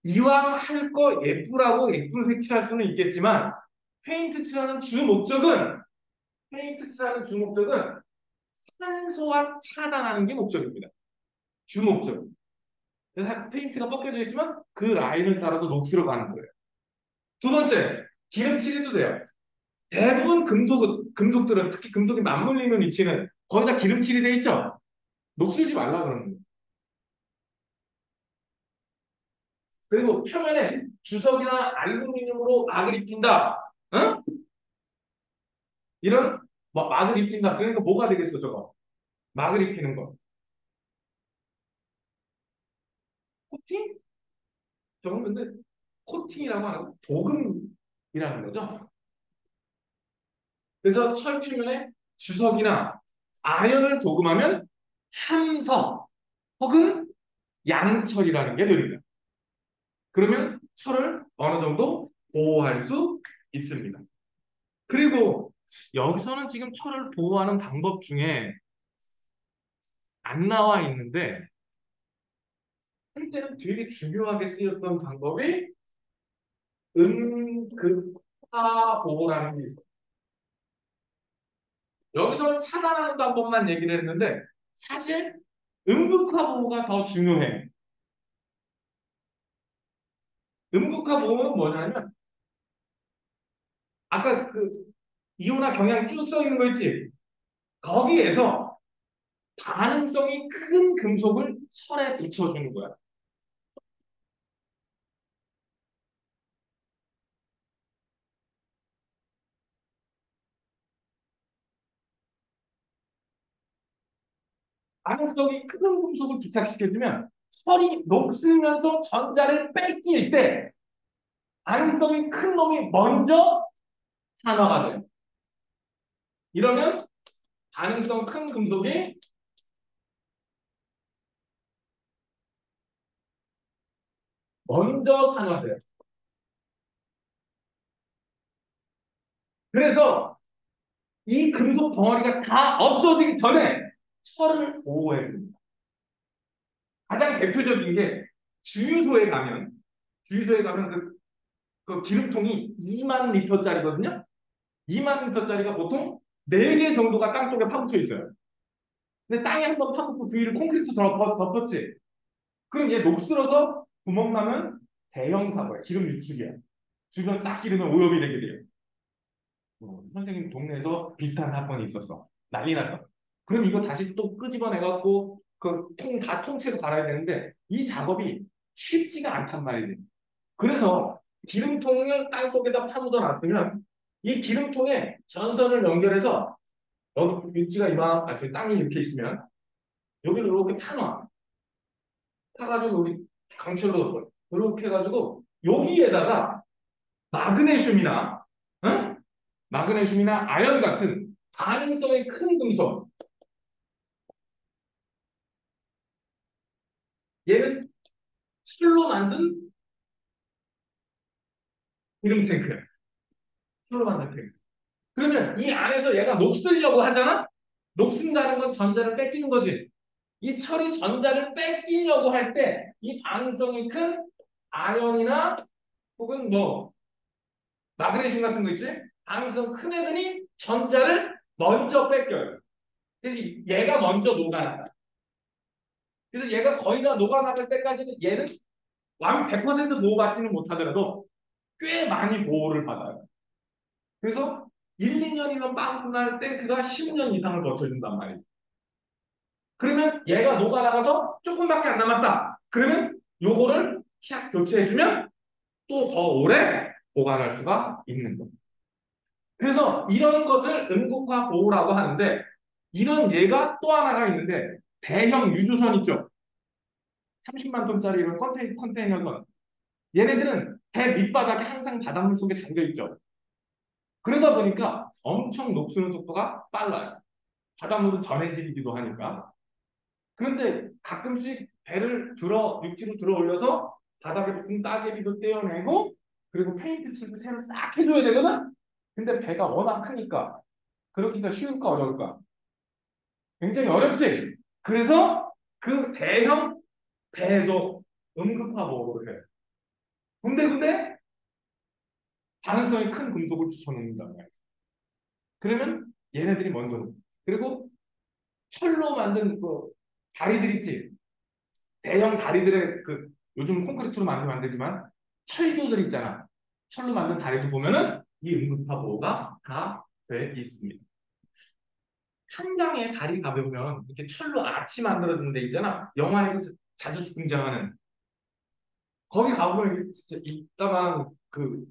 이왕 할 거 예쁘라고 예쁜 색칠할 수는 있겠지만 페인트 칠하는 주 목적은 페인트 칠하는 주 목적은 산소와 차단하는 게 목적입니다. 주 목적. 그래서 페인트가 벗겨져 있으면 그 라인을 따라서 녹슬어 가는 거예요. 두 번째, 기름칠해도 돼요. 대부분 금속들은 특히 금속이 맞물리는 위치는 거의 다 기름칠이 돼 있죠. 녹슬지 말라 그러는 거예요. 그리고 표면에 주석이나 알루미늄으로 막을 입힌다. 응? 이런 뭐 막을 입힌다. 그러니까 뭐가 되겠어 저거? 막을 입히는 거. 코팅? 저건 근데 코팅이라고 안 하고 도금이라는 거죠. 그래서 철 표면에 주석이나 아연을 도금하면 함석 혹은 양철이라는 게 됩니다. 그러면 철을 어느 정도 보호할 수 있습니다. 그리고 여기서는 지금 철을 보호하는 방법 중에 안 나와 있는데 한때는 되게 중요하게 쓰였던 방법이 음극화 보호라는 게 있어요. 여기서는 차단하는 방법만 얘기를 했는데 사실 음극화 보호가 더 중요해. 음극화 보호는 뭐냐면 아까 그 이온화 경향 쭉 써 있는 거 있지? 거기에서 반응성이 큰 금속을 철에 붙여주는 거야. 반응성이 큰 금속을 부착시켜주면 철이 녹슬면서 전자를 뺏길 때 반응성이 큰 놈이 먼저 산화가 돼요. 이러면 반응성 큰 금속이 먼저 산화돼요. 그래서 이 금속 덩어리가 다 없어지기 전에 철을 보호해 줍니다. 가장 대표적인 게 주유소에 가면 그 기름통이 2만 리터짜리거든요. 2만 리터짜리가 보통 4개 정도가 땅속에 파묻혀 있어요. 근데 땅에 한번 파묻고 그 위를 콘크리트 덮었지. 그럼 얘 녹슬어서 구멍 나면 대형 사고야. 기름 유출이야. 주변 싹 기르면 오염이 되게 돼요. 선생님 동네에서 비슷한 사건이 있었어. 난리 났어. 그럼 이거 다시 또 끄집어내갖고 그 다 통째로 갈아야 되는데 이 작업이 쉽지가 않단 말이지. 그래서 기름통을 땅속에다 파묻어 놨으면 이 기름통에 전선을 연결해서 여기 육지가 저기 땅이 이렇게 있으면 여기를 이렇게 파가지고 여기 강철로 덮어요. 이렇게 해가지고 여기에다가 마그네슘이나 응? 마그네슘이나 아연 같은 반응성이 큰 금속, 얘는 철로 만든 기름 탱크야. 철로 만든 탱크. 그러면 이 안에서 얘가 녹슬려고 하잖아? 녹슨다는 건 전자를 뺏기는 거지. 이 철이 전자를 뺏기려고 할 때 이 반응성이 큰 아연이나 혹은 뭐 마그네슘 같은 거 있지? 반응성 큰 애들이 전자를 먼저 뺏겨요. 그래서 얘가 먼저 녹아나가. 그래서 얘가 거의 다 녹아나갈 때까지는 얘는 완 100% 보호받지는 못하더라도 꽤 많이 보호를 받아요. 그래서 1, 2년이면 빵꾸 날 때 그가 10년 이상을 버텨준단 말이에요. 그러면 얘가 녹아나가서 조금밖에 안 남았다. 그러면 요거를 샥 교체해주면 또 더 오래 보관할 수가 있는 거예요. 그래서 이런 것을 응급화 보호라고 하는데 이런 예가 또 하나가 있는데 대형 유조선 있죠. 30만 톤짜리 이런 컨테이너선. 얘네들은 배 밑바닥에 항상 바닷물 속에 잠겨 있죠. 그러다 보니까 엄청 녹슬는 속도가 빨라요. 바닷물은 전해지기도 하니까. 그런데 가끔씩 배를 육지로 들어 올려서 바닥에 붙은 따개비도 떼어내고 그리고 페인트 칠도 새로 싹 해줘야 되거든? 근데 배가 워낙 크니까 그렇기가 쉬울까 어려울까? 굉장히 어렵지? 그래서 그 대형 배도 응급화 보호를 해요. 군데군데 반응성이 큰 금속을 붙여놓는단 말이야. 그러면 얘네들이 먼저 녹. 그리고 철로 만든 그 다리들 있지? 대형 다리들의 요즘 콘크리트로 만들지만 철교들 있잖아. 철로 만든 다리도 보면은 이 응급화 보호가 다 돼 있습니다. 한강에 다리 가보면 이렇게 철로 아치 만들어진 데 있잖아. 영화에도 자주 등장하는. 거기 가보면 진짜 이따만 그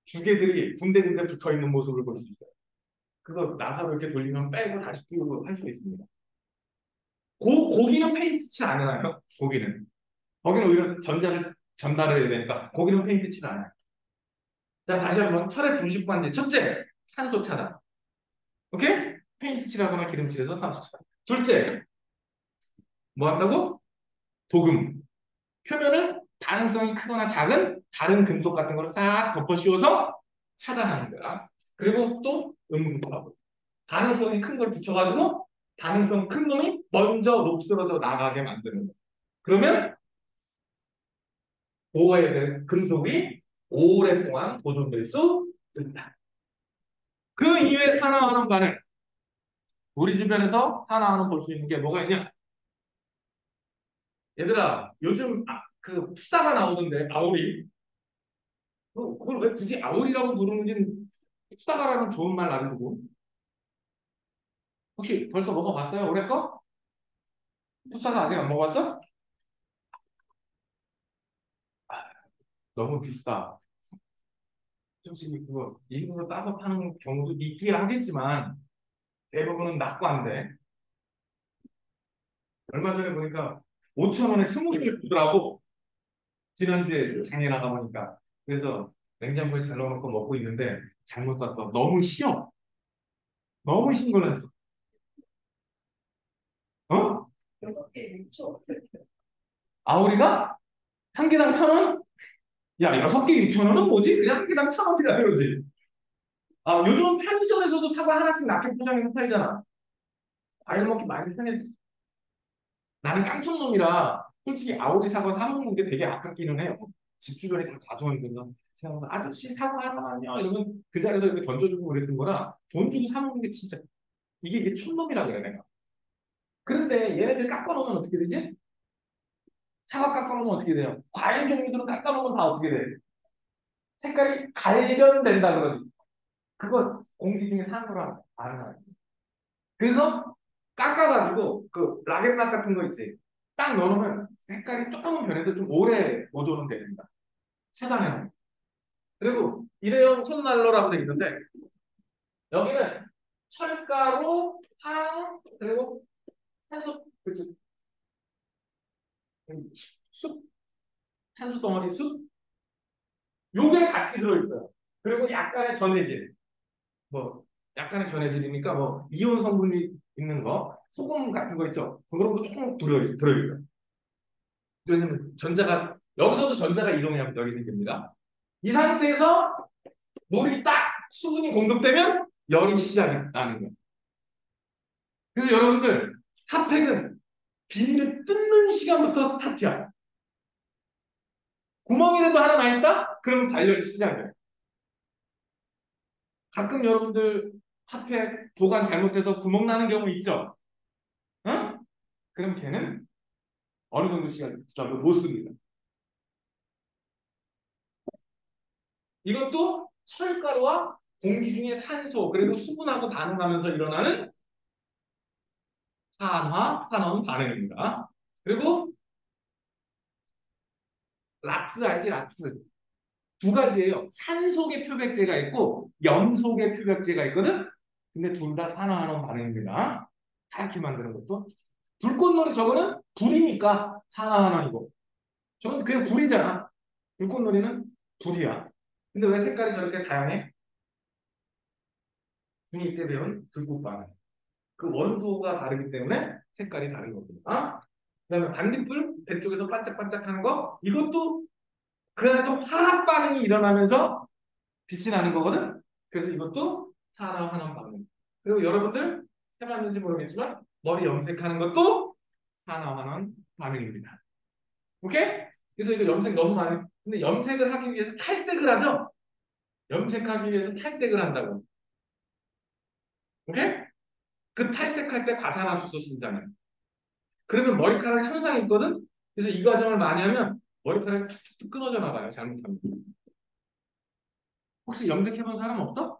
주개들이 군데군데 붙어 있는 모습을 볼 수 있어요. 그거 나사로 이렇게 돌리면 빼고 다시 끼우고 할 수 있습니다. 고기는 페인트 칠 안 해요. 고기는. 거기는 오히려 전자를 전달을 해야 되니까 고기는 페인트 칠 안 해요. 자, 다시 한번 철의 분식관제. 첫째, 산소 차단. 오케이? 페인트 칠하거나 기름칠해서 산소 차단. 둘째, 뭐 한다고? 도금. 표면을 반응성이 크거나 작은 다른 금속 같은 거를 싹 덮어 씌워서 차단하는 거야. 그리고 또 음극하고. 반응성이 큰 걸 붙여가지고 반응성 큰 놈이 먼저 녹슬어져 나가게 만드는 거야. 그러면 보호해야 되는 금속이 오랫동안 보존될 수 있다. 그 이외에 산화하는 반응. 우리 주변에서 산화하는 볼 수 있는 게 뭐가 있냐? 얘들아, 요즘 그 풋사가 나오던데, 아오리. 그걸 왜 굳이 아오리라고 부르는지는 풋사가라는 좋은 말 놔두고. 혹시 벌써 먹어봤어요? 올해 거? 풋사가 아직 안 먹어봤어? 너무 비싸. 솔직히 그거 일부러 따서 파는 경우도 있긴 하겠지만 대부분은 낙관돼. 얼마 전에 보니까 5천 원에 20개를 주더라고. 지난주에 장에 나가보니까. 그래서 냉장고에 잘 넣어놓고 먹고 있는데 잘못 샀어. 너무 쉬어. 너무 신고했어. 어? 6개 6초. 아우리가 한 개당 1,000원? 야, 6개 6,000원은 뭐지? 그냥 한 개당 1,000원이라 그러지. 아, 요즘 편의점에서도 사과 하나씩 낱개 포장해서 팔잖아. 과일 먹기 많이 편해. 나는 깡촌놈이라 솔직히 아오리 사과 사 먹는 게 되게 아깝기는 해요. 집 주변에 다 가져오니까 제가 아저씨 사과 하나만요 이러면 그 자리에서 이렇게 던져주고 그랬던 거라 돈 주고 사 먹는 게 진짜 이게 촌놈이라 그래 내가. 그런데 얘네들 깎아놓으면 어떻게 되지? 사과 깎아놓으면 어떻게 돼요? 과일 종류들은 깎아놓으면 다 어떻게 돼? 색깔이 갈변된다 그러지. 그거 공기 중에 사는 거랑 다른. 그래서 깎아가지고 그 락앤락 같은 거 있지. 딱 넣어놓으면 색깔이 조금은 변해도 좀 오래 보존은 됩니다. 차단해놓으면. 그리고 일회용 손난로라고 돼 있는데 여기는 철가루, 황, 그리고 탄소, 그치? 쑥, 탄소 덩어리 쑥, 요게 같이 들어있어요. 그리고 약간의 전해질, 뭐 약간의 전해질이니까 뭐 이온 성분이 있는 거, 소금 같은 거 있죠. 그런 거 조금 들어있어요. 왜냐면 전자가 여기서도 전자가 이동하면 여기 생깁니다. 이 상태에서 물이 딱 수분이 공급되면 열이 시작이 나는 거예요. 그래서 여러분들 핫팩은 비닐을 뜯는 시간부터 스타트야. 구멍이라도 하나 나 있다? 그러면 발열이 시작돼요. 가끔 여러분들 핫팩 보관 잘못해서 구멍 나는 경우 있죠? 응? 그럼 걔는 어느 정도 시간 지나도 못 씁니다. 이것도 철가루와 공기 중에 산소 그리고 수분하고 반응하면서 일어나는 산화산원 반응입니다. 그리고 락스 알지 락스 두 가지예요. 산속의 표백제가 있고 염속의 표백제가 있거든. 근데 둘 다 산화환원 반응입니다. 하얗게 만드는 것도 불꽃놀이 저거는 불이니까 산화환원이고 저건 그냥 불이잖아. 불꽃놀이는 불이야. 근데 왜 색깔이 저렇게 다양해? 중2 때 배운 불꽃 반응. 그 원소가 다르기 때문에 색깔이 다른 겁니다. 그다음에 반딧불 뱃쪽에서 반짝반짝하는 거 이것도 그 안에서 화학 반응이 일어나면서 빛이 나는 거거든. 그래서 이것도 산화환원 반응. 그리고 여러분들 해봤는지 모르겠지만 머리 염색하는 것도 산화환원 반응입니다. 오케이? 그래서 이거 염색 너무 많이. 근데 염색을 하기 위해서 탈색을 하죠. 염색하기 위해서 탈색을 한다고. 오케이? 그 탈색할 때 과산화수소 신장해. 그러면 머리카락 현상이 있거든. 그래서 이 과정을 많이 하면 머리카락이 툭툭툭 끊어져 나가요. 잘못하면. 혹시 염색해본 사람 없어?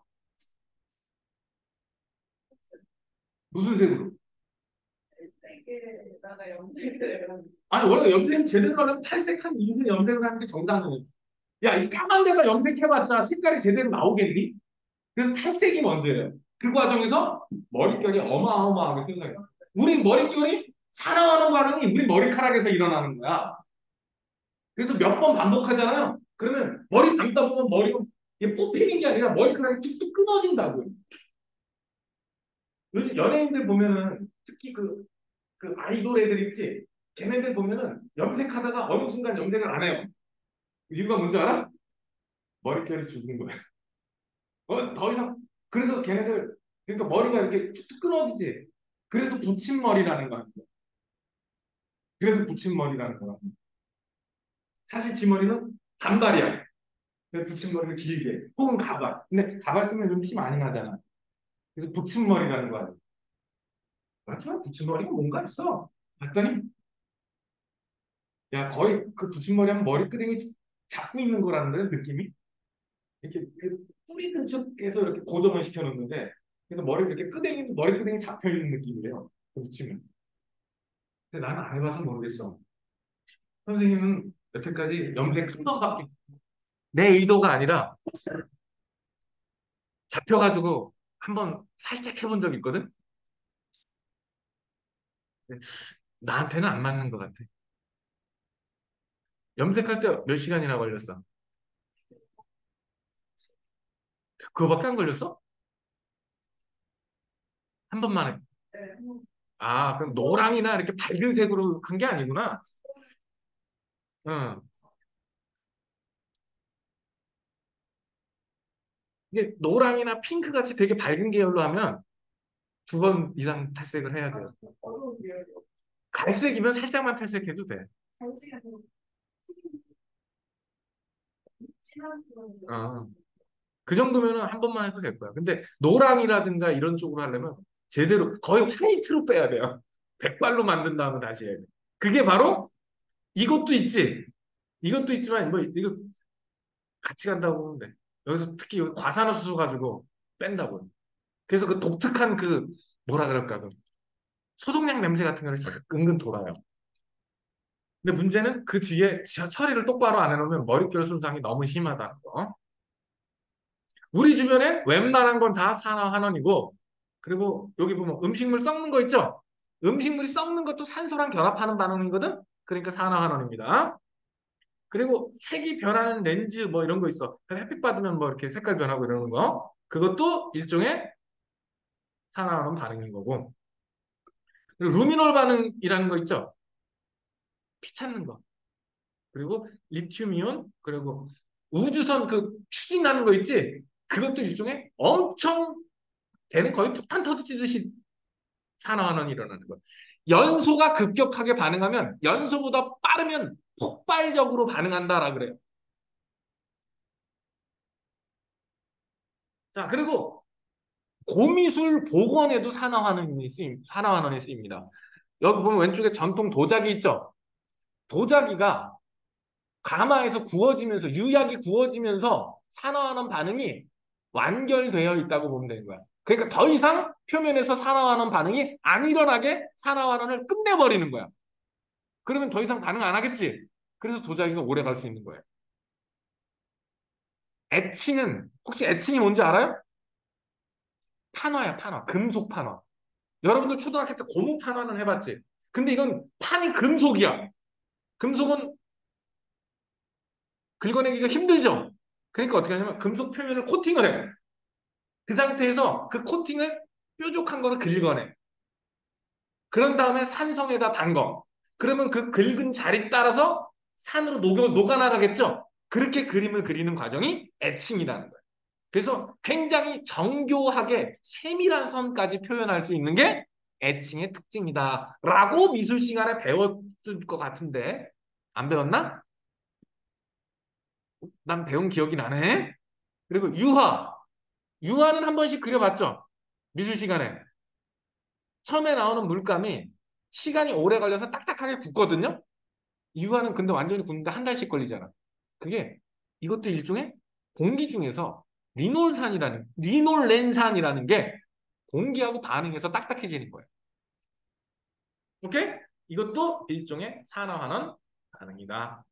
무슨 색으로? 3개에다가 염색을 아니 원래 염색 제대로 하려면 탈색한 이후에 염색을 하는 게 정당이에요. 야, 이 까만 데가 염색해봤자 색깔이 제대로 나오겠니? 그래서 탈색이 먼저예요. 그 과정에서 머릿결이 어마어마하게 손상해요. 우리 머릿결이 살아가는 반응이 우리 머리카락에서 일어나는 거야. 그래서 몇 번 반복하잖아요. 그러면 머리 감다 보면 머리가 이게 뽑히는 게 아니라 머리카락이 툭툭 끊어진다고요. 요즘 연예인들 보면은 특히 그 아이돌 애들 있지? 걔네들 보면은 염색하다가 어느 순간 염색을 안 해요. 이유가 뭔지 알아? 머릿결이 죽은 거야. 더 이상 그래서 걔네들 그러니까 머리가 이렇게 툭툭 끊어지지. 그래서 붙임머리라는 거야. 그래서 붙임머리라는 거야. 사실 지 머리는 단발이야. 그래서 붙임머리를 길게 혹은 가발. 근데 가발 쓰면 좀 티 많이 나잖아. 그래서 붙임머리라는 거야. 맞죠? 붙임머리가 뭔가 있어. 봤더니 야 거의 그 붙임머리 하면 머리끄댕이 잡고 있는 거라는 거야 느낌이. 이렇게 그 뿌리 근처에서 이렇게 고정을 시켜놓는데 그래서 머리 이렇게 끄댕이 머리 끄댕이 잡혀 있는 느낌이래요. 그 붙이면. 근데 나는 안 해봐서 모르겠어. 선생님은 여태까지 염색 한 번밖에 내 의도가 아니라 잡혀가지고 한 번 살짝 해본 적 있거든? 근데 나한테는 안 맞는 것 같아. 염색할 때 몇 시간이나 걸렸어? 그거밖에 안 걸렸어? 한 번만에. 네. 아, 그럼 노랑이나 이렇게 밝은 색으로 한 게 아니구나. 응. 이게 노랑이나 핑크 같이 되게 밝은 계열로 하면 2번 이상 탈색을 해야 돼요. 어려운 게 갈색이면 살짝만 탈색해도 돼. 단시간 친한 그런 어. 그 정도면은 한 번만 해도 될 거야. 근데 노랑이라든가 이런 쪽으로 하려면 제대로 거의 화이트로 빼야 돼요. 백발로 만든 다음에 다시 해야 돼. 그게 바로 이것도 있지. 이것도 있지만 뭐 이거 같이 간다고 보면 돼. 여기서 특히 여기 과산화수소 가지고 뺀다고. 그래서 그 독특한 그 뭐라 그럴까 그 소독약 냄새 같은 거를 싹 은근 돌아요. 근데 문제는 그 뒤에 처리를 똑바로 안 해놓으면 머릿결 손상이 너무 심하다는 거. 우리 주변에 웬만한 건 다 산화환원이고, 그리고 여기 보면 음식물 썩는 거 있죠? 음식물이 썩는 것도 산소랑 결합하는 반응이거든? 그러니까 산화환원입니다. 그리고 색이 변하는 렌즈 뭐 이런 거 있어. 햇빛 받으면 뭐 이렇게 색깔 변하고 이러는 거. 그것도 일종의 산화환원 반응인 거고. 그리고 루미놀 반응이라는 거 있죠? 피 찾는 거. 그리고 리튬이온, 그리고 우주선 그 추진하는 거 있지? 그것도 일종의 엄청 걔는 거의 폭탄 터지듯이 산화환원이 일어나는 거예요. 연소가 급격하게 반응하면 연소보다 빠르면 폭발적으로 반응한다라 그래요. 자, 그리고 고미술 복원에도 산화환원이 쓰입니다. 여기 보면 왼쪽에 전통 도자기 있죠? 도자기가 가마에서 구워지면서 유약이 구워지면서 산화하는 반응이 완결되어 있다고 보면 되는 거야. 그러니까 더 이상 표면에서 산화하는 반응이 안 일어나게 산화환원을 끝내버리는 거야. 그러면 더 이상 반응 안 하겠지. 그래서 도자기가 오래 갈 수 있는 거예요. 애칭은 혹시 애칭이 뭔지 알아요? 판화야, 판화. 금속 판화. 여러분들 초등학교 때 고무 판화는 해봤지? 근데 이건 판이 금속이야. 금속은 긁어내기가 힘들죠. 그러니까 어떻게 하냐면 금속 표면을 코팅을 해. 그 상태에서 그 코팅을 뾰족한 거를 긁어내. 그런 다음에 산성에다 담궈. 그러면 그 긁은 자리 따라서 산으로 녹아나가겠죠? 그렇게 그림을 그리는 과정이 애칭이라는 거예요. 그래서 굉장히 정교하게 세밀한 선까지 표현할 수 있는 게 애칭의 특징이다. 라고 미술 시간에 배웠을 것 같은데, 안 배웠나? 난 배운 기억이 나네. 그리고 유화. 유화는 한 번씩 그려봤죠? 미술 시간에. 처음에 나오는 물감이 시간이 오래 걸려서 딱딱하게 굳거든요. 유화는 근데 완전히 굳는데 한 달씩 걸리잖아. 그게 이것도 일종의 공기 중에서 리놀렌산이라는 게 공기하고 반응해서 딱딱해지는 거예요. 오케이? 이것도 일종의 산화환원 반응이다.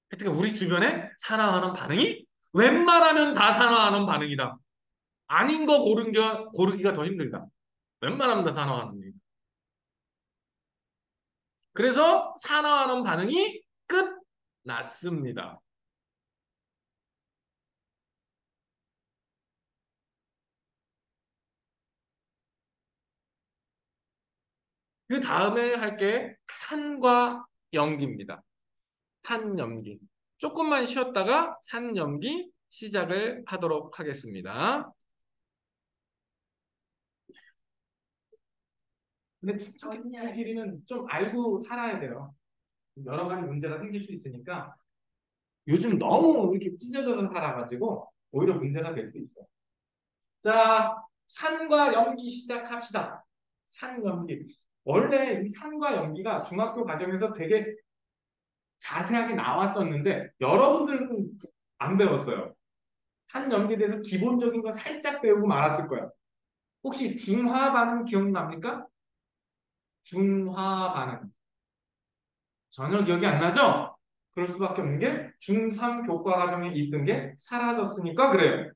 하여튼 우리 주변에 산화환원 반응이 웬만하면 다 산화환원 반응이다. 아닌 거 고르기가 더 힘들다. 웬만하면 다 산화환원. 그래서 산화하는 반응이 끝났습니다. 그 다음에 할 게 산과 염기입니다. 산염기. 조금만 쉬었다가 산염기 시작을 하도록 하겠습니다. 근데 진짜 길이는 좀 알고 살아야 돼요. 여러 가지 문제가 생길 수 있으니까 요즘 너무 이렇게 찢어져서 살아가지고 오히려 문제가 될 수 있어요. 자, 산과 염기 시작합시다. 산, 염기. 원래 이 산과 염기가 중학교 과정에서 되게 자세하게 나왔었는데 여러분들은 안 배웠어요. 산, 염기에 대해서 기본적인 거 살짝 배우고 말았을 거야. 혹시 중화 반응 기억납니까? 중화 반응. 전혀 기억이 안 나죠? 그럴 수밖에 없는 게 중3 교과 과정에 있던 게 사라졌으니까 그래요.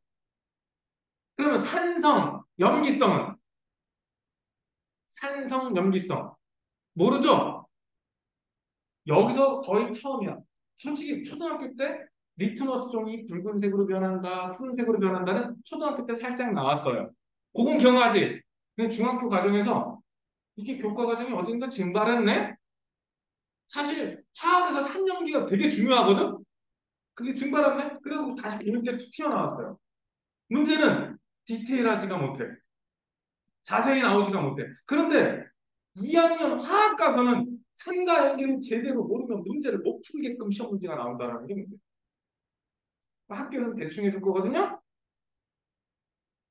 그러면 산성, 염기성은? 산성, 염기성. 모르죠? 여기서 거의 처음이야. 솔직히 초등학교 때 리트머스 종이 붉은색으로 변한다, 푸른색으로 변한다는 초등학교 때 살짝 나왔어요. 그건 기억나지? 근데 중학교 과정에서 이게 교과 과정이 어딘가 증발했네? 사실 화학에서 산염기가 되게 중요하거든? 그게 증발했네? 그리고 다시 고를 때 툭 튀어나왔어요. 문제는 디테일하지가 못해. 자세히 나오지가 못해. 그런데 2학년 화학 가서는 산과 연기를 제대로 모르면 문제를 못 풀게끔 시험 문제가 나온다는 게 문제. 학교에서 대충 해줄 거거든요?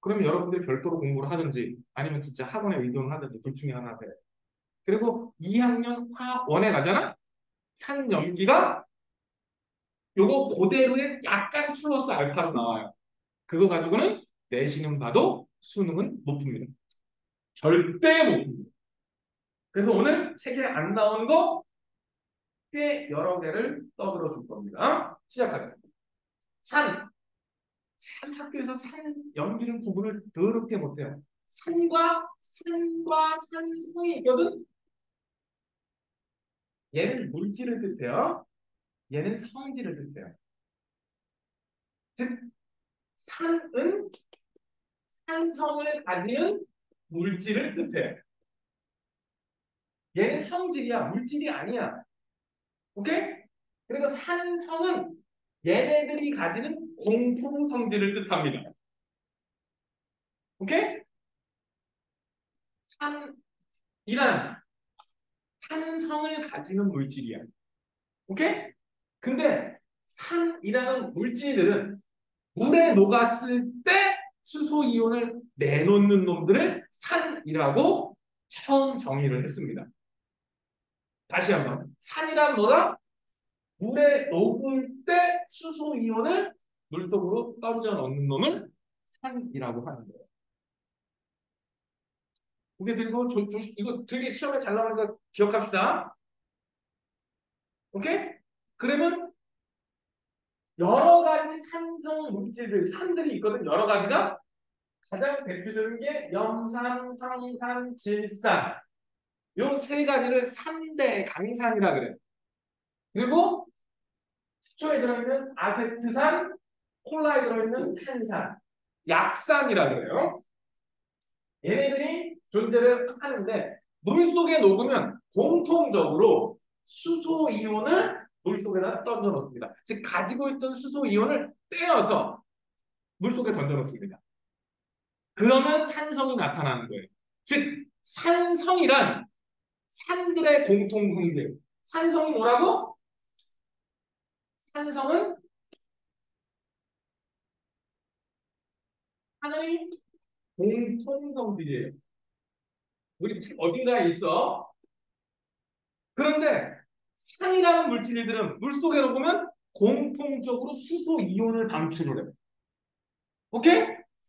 그러면 여러분들이 별도로 공부를 하든지 아니면 진짜 학원에 의존을 하든지 둘 중에 하나 돼. 그리고 2학년 화원에 가잖아? 산염기가 요거 그대로의 약간 플러스 알파로 나와요. 그거 가지고는 내신은 봐도 수능은 못 풉니다. 절대 못 풉니다. 그래서 오늘 책에 안 나온 거 꽤 여러 개를 떠들어 줄 겁니다. 시작하죠. 산. 참 학교에서 산 연기는 구분을 더럽게 못해요. 산과 산성이 있거든. 얘는 물질을 뜻해요. 얘는 성질을 뜻해요. 즉 산은 산성을 가지는 물질을 뜻해요. 얘는 성질이야. 물질이 아니야. 오케이? 그리고 산성은 얘네들이 가지는 공통 성질을 뜻합니다. 오케이? 산이란 산성을 가지는 물질이야. 오케이? 근데 산이라는 물질들은 물에 녹았을 때 수소 이온을 내놓는 놈들을 산이라고 처음 정의를 했습니다. 다시 한번. 산이란 뭐다? 물에 녹을 때 수소 이온을 물속으로 떨어져 넣는 놈을 산이라고 하는 거예요. 고개 들고 이거 되게 시험에 잘 나오니까 기억합시다. 오케이? 그러면 여러 가지 산성 물질들, 산들이 있거든. 여러 가지가 가장 대표적인 게 염산, 황산, 질산. 요 세 가지를 3대 강산이라 그래. 그리고 식초에 들어있는 아세트산, 콜라에 들어있는 탄산, 약산이라 그래요. 얘네들이 존재를 하는데 물속에 녹으면 공통적으로 수소 이온을 물속에다 던져 놓습니다. 즉 가지고 있던 수소 이온을 떼어서 물속에 던져 놓습니다. 그러면 산성이 나타나는 거예요. 즉 산성이란 산들의 공통 성질. 산성이 뭐라고? 산성은 하나의 공통 성질이에요. 우리 책 어딘가에 있어. 그런데 산이라는 물질들은 물속에 넣으면 공통적으로 수소 이온을 방출을 해요. 오케이?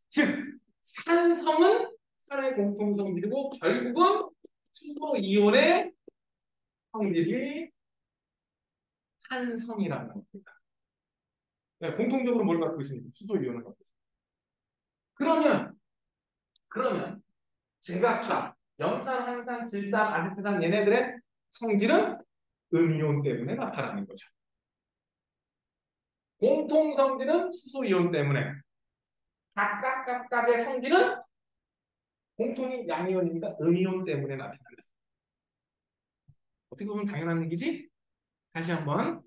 즉 산성은 산의 공통 성질이고 결국은 수소 이온의 성질이 산성이라는 겁니다. 네, 공통적으로 뭘 갖고 있습니까? 수소 이온을 갖고 있습니다. 그러면 제각각 염산, 항산, 질산, 아세트산 얘네들의 성질은 음이온 때문에 나타나는 거죠. 공통 성질은 수소 이온 때문에 각각의 성질은 공통이 양이온입니다. 음이온 때문에 나타난다. 어떻게 보면 당연한 얘기지? 다시 한번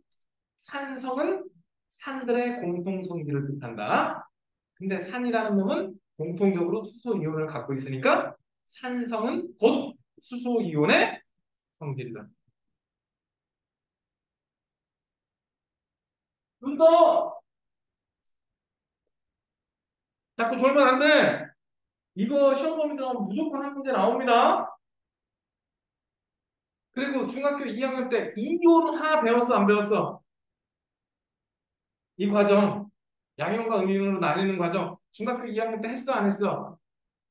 산성은 산들의 공통 성질을 뜻한다. 근데 산이라는 놈은 공통적으로 수소 이온을 갖고 있으니까 산성은 곧 수소 이온의 성질이다. 눈떠 자꾸 졸면 안 돼. 이거 시험 범위 들어가면 무조건 한 문제 나옵니다. 그리고 중학교 2학년 때 이온화 배웠어, 안 배웠어? 이 과정, 양이온과 음이온으로 나뉘는 과정, 중학교 2학년 때 했어, 안 했어?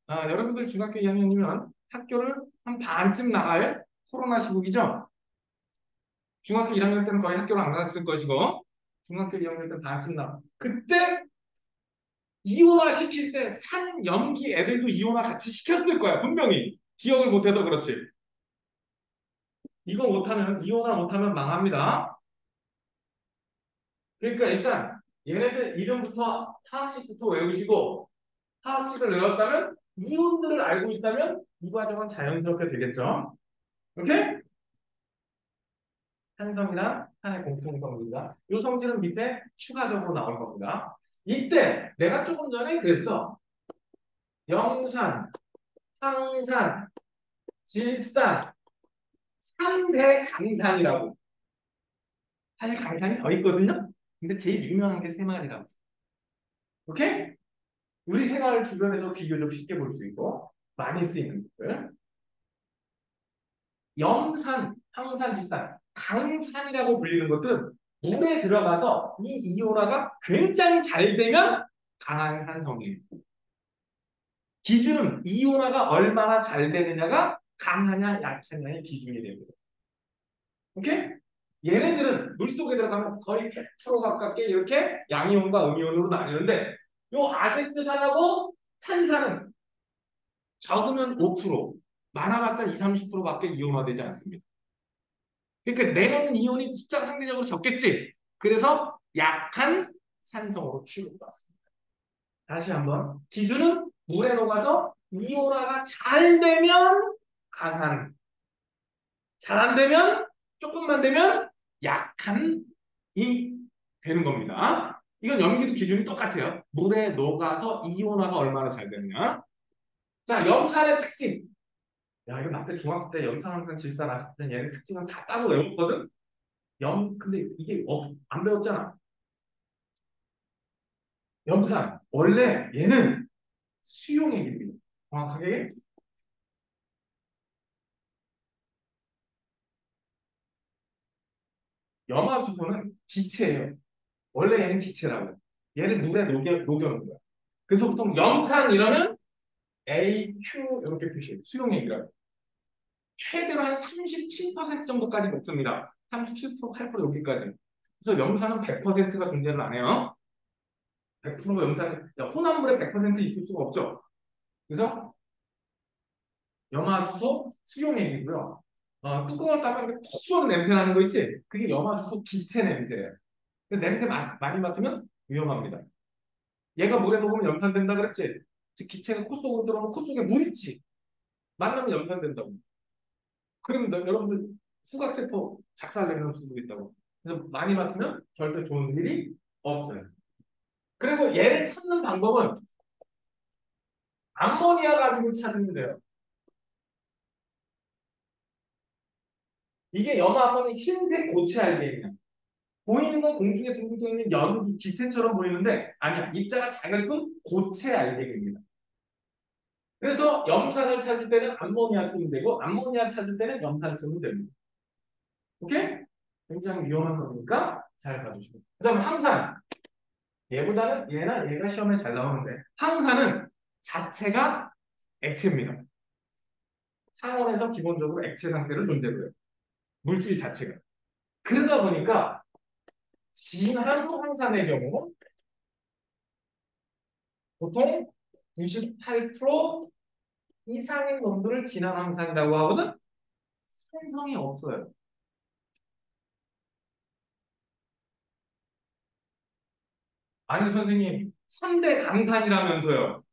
아, 여러분들 중학교 2학년이면 학교를 한 반쯤 나갈 코로나 시국이죠? 중학교 1학년 때는 거의 학교를 안 갔을 것이고, 중학교 2학년 때는 반쯤 나가. 그때 이온화 시킬 때 산염기 애들도 이온화 같이 시켰을 거야, 분명히. 기억을 못해서 그렇지. 이거 못하면, 이온화 못하면 망합니다. 그러니까 일단 얘네들 이름부터 화학식부터 외우시고 화학식을 외웠다면 이온들을 알고 있다면 이 과정은 자연스럽게 되겠죠. 오케이? 산성이랑 산의 공통성입니다. 이 성질은 밑에 추가적으로 나올 겁니다. 이때 내가 조금 전에 그랬어. 염산, 황산, 질산, 산대강산이라고. 사실 강산이 더 있거든요. 근데 제일 유명한 게 세 마리라고. 오케이? 우리 생활 주변에서 비교적 쉽게 볼 수 있고 많이 쓰이는 것들. 염산, 황산, 질산, 강산이라고 불리는 것들은 물에 들어가서 이 이온화가 굉장히 잘 되면 강한 산성이에요. 기준은 이온화가 얼마나 잘 되느냐가 강하냐 약하냐의 기준이 됩니다. 오케이? 얘네들은 물속에 들어가면 거의 100% 가깝게 이렇게 양이온과 음이온으로 나뉘는데 요 아세트산하고 탄산은 적으면 5%, 많아봤자 2, 30%밖에 이온화되지 않습니다. 그러니까 내는 이온이 숫자가 상대적으로 적겠지. 그래서 약한 산성으로 취급받습니다. 다시 한번 기준은 물에 녹아서 이온화가 잘 되면 강한, 잘 안 되면 조금만 되면 약한 이 되는 겁니다. 이건 염기도 기준이 똑같아요. 물에 녹아서 이온화가 얼마나 잘 되느냐. 자, 염산의 특징. 야, 이거 나 때 중학교 때 염산황산 질산 아세트 얘네 특징은 다 따로 외웠거든. 근데 이게 안 배웠잖아. 염산. 원래 얘는 수용액입니다. 정확하게 염화수소는 기체예요. 원래 얘는 기체라고. 얘를 물에 녹여놓은 거야. 그래서 보통 염산 이러면 AQ 이렇게 표시해요. 수용액이라고. 최대로 한 37% 정도까지 높습니다. 37%, 8% 여기까지. 그래서 염산은 100%가 존재를 안 해요. 100%가 염산, 혼합물에 100% 있을 수가 없죠. 그래서 염화수소 수용액이고요. 뚜껑을 따면 톡 쏘는 냄새 나는 거 있지? 그게 염화수소 기체 냄새예요. 그 냄새 많이 맡으면 위험합니다. 얘가 물에 녹으면 염산된다 그랬지? 즉 기체가 코 속으로 들어오면 코 속에 물 있지? 만나면 염산된다고. 그러면 여러분들 수각세포 작살내는 수도 있다고. 그래서 많이 맡으면 절대 좋은 일이 없어요. 그리고 얘를 찾는 방법은 암모니아 가지고 찾으면 돼요. 이게 염화암모니아 흰색 고체 알갱이야. 보이는 건 공중에 둥둥 있는 연기, 기체처럼 보이는데 아니야. 입자가 작은 고체 알갱이입니다. 그래서 염산을 찾을 때는 암모니아 쓰면 되고 암모니아 찾을 때는 염산 쓰면 됩니다. 오케이? 굉장히 위험한 거니까 잘 봐주시고. 그 다음에 항산. 얘보다는 얘나 얘가 시험에 잘 나오는데 항산은 자체가 액체입니다. 상온에서 기본적으로 액체 상태로 존재해요. 물질 자체가. 그러다 보니까 진한 항산의 경우 보통 98% 이상의 농도를 진한 항산이라고 하거든 산성이 없어요. 아니 선생님 3대 강산이라면서요.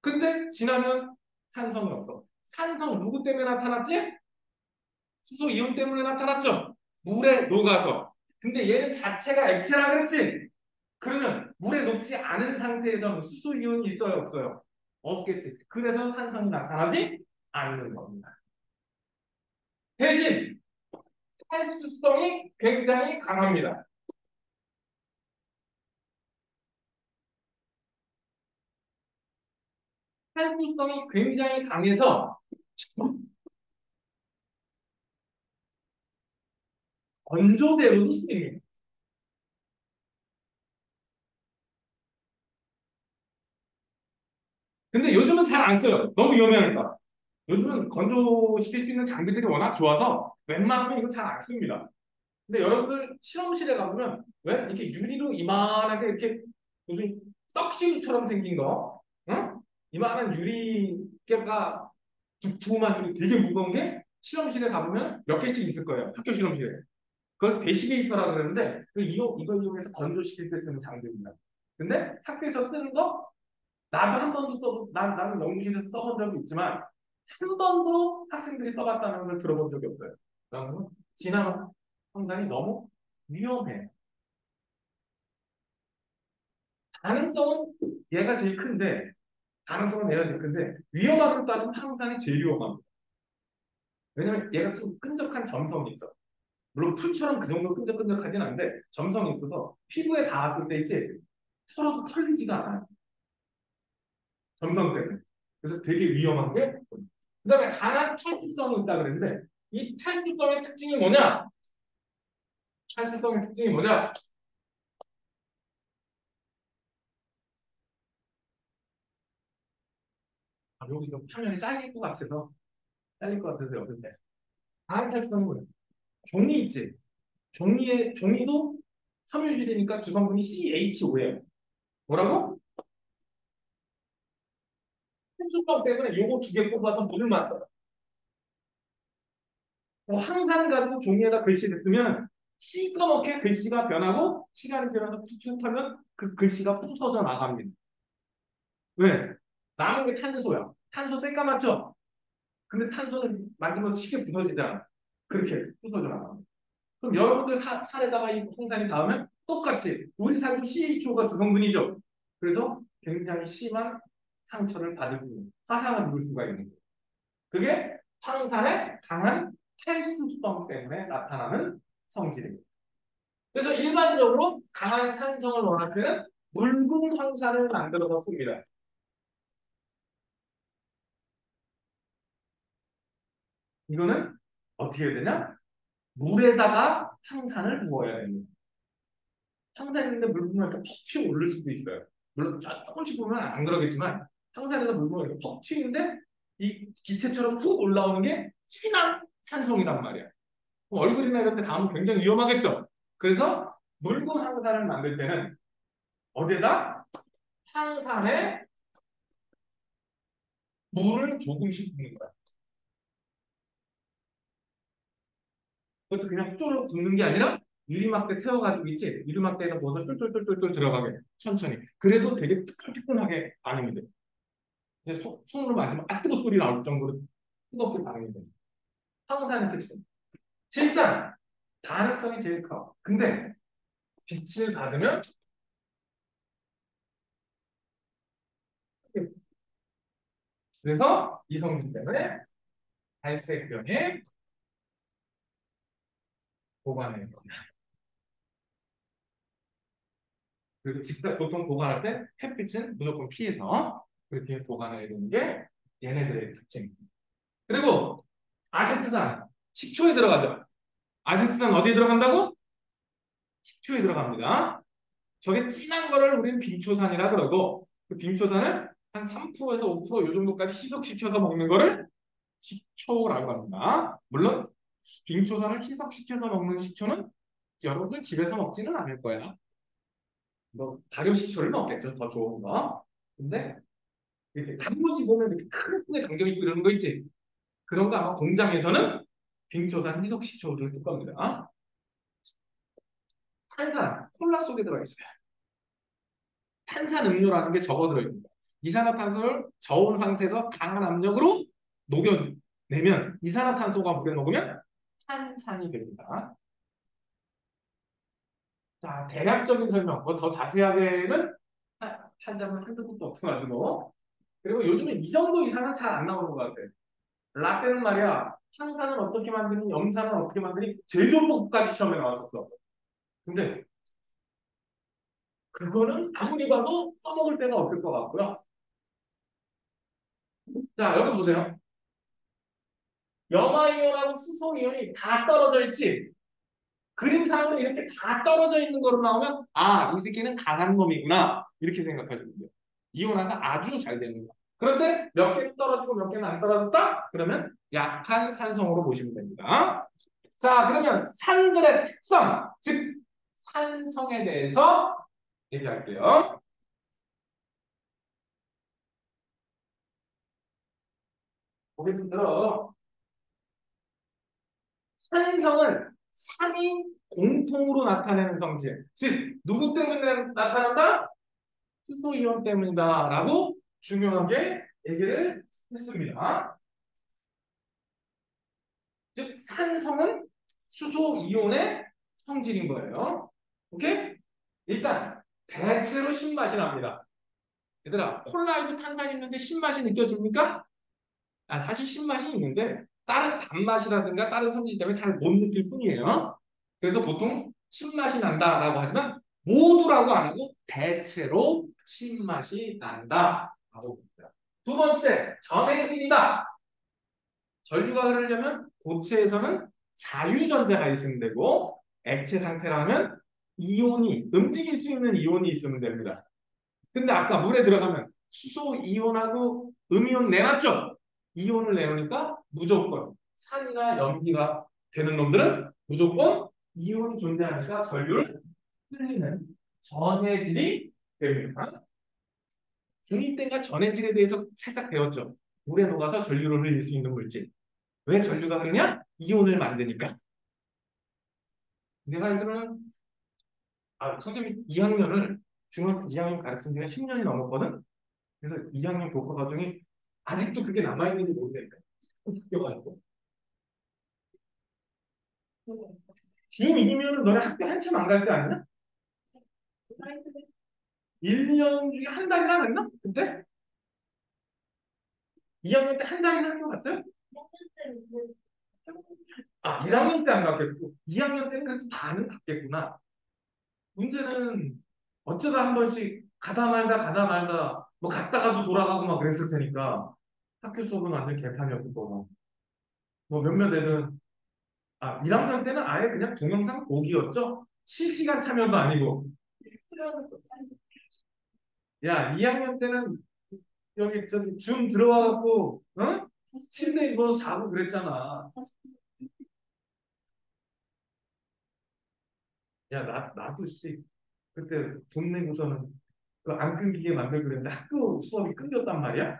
근데 지나면 산성이 없어. 산성 누구 때문에 나타났지? 수소 이온 때문에 나타났죠. 물에 녹아서. 근데 얘는 자체가 액체라 그랬지? 그러면 물에 녹지 않은 상태에서는 수소 이온이 있어요, 없어요? 없겠지. 그래서 산성이 나타나지 않는 겁니다. 대신 탈수성이 굉장히 강합니다. 탈수성이 굉장히 강해서 건조대로도 쓰입니다. 근데 요즘은 잘 안 써요. 너무 위험하니까. 요즘은 건조시킬 수 있는 장비들이 워낙 좋아서 웬만하면 이거 잘 안 씁니다. 근데 여러분들 실험실에 가보면 왜 이렇게 유리로 이만하게 이렇게 무슨 떡시루처럼 생긴 거, 응? 이만한 유리가 두툼한 유리 되게 무거운 게 실험실에 가보면 몇 개씩 있을 거예요. 학교 실험실에. 그걸 데시베이터라고 그러는데 이걸 이용해서 건조시킬 때 쓰는 장비입니다. 근데 학교에서 쓰는 거 나도 한 번도 나는 연구실에서 써본 적이 있지만 한 번도 학생들이 써봤다는 걸 들어본 적이 없어요. 그러면 진화 황단이 너무 위험해. 가능성은 얘가 제일 큰데 가능성은 얘가 제일 큰데 위험하다고 따지면 황산이 제일 위험합니다. 왜냐면 얘가 지금 끈적한 점성이 있어. 물론 풀처럼 그 정도로 끈적끈적하진 않은데 점성이 있어서 피부에 닿았을 때 이제 털어도 털리지가 않아요. 점성 때문에. 그래서 되게 위험한 게 그다음에 강한 탈수성이 있다 그랬는데 이 탈수성의 특징이 뭐냐? 탈수성의 특징이 뭐냐? 여기 좀 화면이 잘릴 것 같아서 여기인데 강한 탈수성이 뭐냐? 종이 있지? 종이도 섬유질이니까 주성분이 CHO예요. 뭐라고? 탈수성 때문에 요거 두 개 뽑아서 물을 만들어. 항상 가지고 종이에다 글씨를 쓰면 시꺼멓게 글씨가 변하고 시간이 지나서 툭툭 하면 그 글씨가 부서져 나갑니다. 왜? 남은 게 탄소야. 탄소 새까맣죠? 근데 탄소는 만지면 쉽게 부서지잖아. 그렇게 부서져 나가. 그럼 여러분들 살에다가 이 홍산이 닿으면 똑같이 우리 살도 CHO가 주성분이죠. 그래서 굉장히 심한 상처를 받을 수 있는 화상을 입을 수가 있는 거예요. 그게 황산의 강한 탈수성 때문에 나타나는 성질입니다. 그래서 일반적으로 강한 산성을 원할 때는 묽은 황산을 만들어서 씁니다. 이거는 어떻게 해야 되냐? 물에다가 황산을 부어야 됩니다. 황산인데 물 부으면 이렇게 퍽 튀어 오를 수도 있어요. 물론 조금씩 보면 안 그러겠지만 황산에서 물 부으면 이렇게 퍽 튀는데 이 기체처럼 훅 올라오는 게 진한 산성이란 말이야. 얼굴이나 이런 데 닿으면 굉장히 위험하겠죠. 그래서 묽은 황산을 만들 때는 어디에다 황산에 물을 조금씩 붓는 거야. 그것도 그냥 쪼르륵 붓는 게 아니라 유리막대 태워가지고 있지. 유리막대에다 부어서 쫄쫄쫄쫄 들어가게 천천히. 그래도 되게 뜨끈뜨끈하게 반응이 돼. 손으로 만지면 아 뜨거 소리 나올 정도로 뜨겁게 반응이 돼. 황산의 특징. 질산. 반응성이 제일 커. 근데 빛을 받으면 그래서 이 성질 때문에 갈색병에 보관해요. 그리고 직접 보통 보관할 때 햇빛은 무조건 피해서 그렇게 보관해야 되는 게 얘네들의 특징입니다. 그리고 아세트산, 식초에 들어가죠. 아세트산 어디에 들어간다고? 식초에 들어갑니다. 저게 진한 거를 우리는 빙초산이라 그러고 그 빙초산을 한 3%에서 5%이 정도까지 희석시켜서 먹는 거를 식초라고 합니다. 물론 빙초산을 희석시켜서 먹는 식초는 여러분 집에서 먹지는 않을 거야. 뭐 발효식초를 먹겠죠. 더 좋은 거. 근데 이렇게 단무지 보면 이렇게 큰 통에 담겨있고 이러는 거 있지. 그런 거 아마 공장에서는 빙초산 희석식초를 쓸 겁니다. 탄산, 콜라 속에 들어있어요. 탄산 음료라는 게 적어 들어있습니다. 이산화탄소를 저온 상태에서 강한 압력으로 녹여내면 이산화탄소가 물에 녹으면 탄산이 됩니다. 자, 대략적인 설명, 뭐더 자세하게는 한다면 한두 곳도 없어가지고. 그리고 요즘은 이 정도 이상은 잘 안 나오는 것 같아요. 라떼는 말이야, 탄산은 어떻게 만드니, 염산은 어떻게 만드니, 제조 법까지 시험에 나왔었어. 근데 그거는 아무리 봐도 써먹을 데가 없을 것 같고요. 자, 여기 보세요. 염화이온하고 수소이온이 다 떨어져 있지. 그림상으로 이렇게 다 떨어져 있는 거로 나오면 아, 이 새끼는 강한 놈이구나. 이렇게 생각하시면 돼요. 이온화가 아주 잘 되는 거야. 그런데 몇 개 떨어지고 몇 개는 안 떨어졌다? 그러면 약한 산성으로 보시면 됩니다. 자, 그러면 산들의 특성, 즉 산성에 대해서 얘기할게요. 고객님 들어. 산성을 산이 공통으로 나타내는 성질. 즉, 누구 때문에 나타난다? 수소이온 때문이다라고 중요하게 얘기를 했습니다. 즉, 산성은 수소이온의 성질인 거예요. 오케이? 일단, 대체로 신맛이 납니다. 얘들아, 콜라에도 탄산이 있는데 신맛이 느껴집니까? 사실 신맛이 있는데 다른 단맛이라든가 다른 성질 때문에 잘 못 느낄 뿐이에요. 그래서 보통 신맛이 난다라고 하지만 모두라고 안 하고 대체로 신맛이 난다라고 봅니다. 두 번째, 전해질이다. 전류가 흐르려면 고체에서는 자유전자가 있으면 되고 액체 상태라면 이온이 움직일 수 있는 이온이 있으면 됩니다. 근데 아까 물에 들어가면 수소 이온하고 음이온 내놨죠? 이온을 내놓으니까 무조건 산이나 염기가 되는 놈들은 무조건 이온이 존재하니까 전류를 흘리는 전해질이 됩니다. 중2 때가 전해질에 대해서 살짝 배웠죠. 물에 녹아서 전류를 흘릴 수 있는 물질. 왜 전류가 흐르냐? 이온을 만드니까. 내가 알기로는 선생님이 2학년을 중학교 2학년 가르친 지가 10년이 넘었거든? 그래서 2학년 교과 과정이 아직도 그게 남아있는지 모르겠다. 바뀌어가지고. 지금 이기면 너네 학교 한참 안 갈 때 아니야? 1년 중에 한 달이나 갔나? 그때? 2학년 때 한 달이나 학교 갔어요? 1학년 때 안 갔겠고 2학년 때는 그래도 다는 갔겠구나. 문제는 어쩌다 한 번씩 가다 말다 뭐 갔다가도 돌아가고 막 그랬을 테니까 학교 수업은 완전 개판이었을 거고 뭐 몇몇 애들은 1학년 때는 아예 그냥 동영상 보기였죠. 실시간 참여도 아니고. 야, 2학년 때는 여기 저기 줌 들어와갖고, 어? 침대에 누워서 자고 그랬잖아. 야, 나도 씨, 그때 돈 내고서는 그 안 끊기게 만들고 그랬는데 학교 수업이 끊겼단 말이야?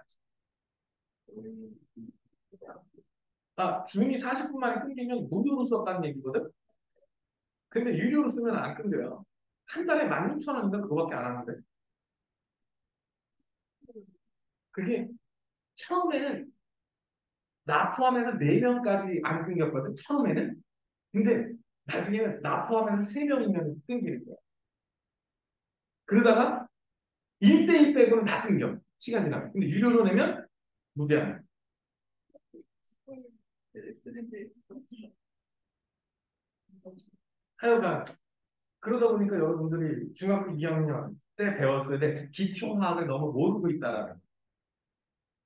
줌이 40분 만에 끊기면 무료로 썼다는 얘기거든? 근데 유료로 쓰면 안 끊겨요. 한 달에 16,000원인가 그거밖에 안 하는데. 그게 처음에는 나 포함해서 4명까지 안 끊겼거든, 처음에는. 근데 나중에는 나 포함해서 3명이면 끊기는 거야. 그러다가 1대1 빼고는 다 끊겨. 시간 지나면. 근데 유료로 내면 무제한. 하여간 그러다 보니까 여러분들이 중학교 2학년 때 배웠을 때 기초화학을 너무 모르고 있다라는.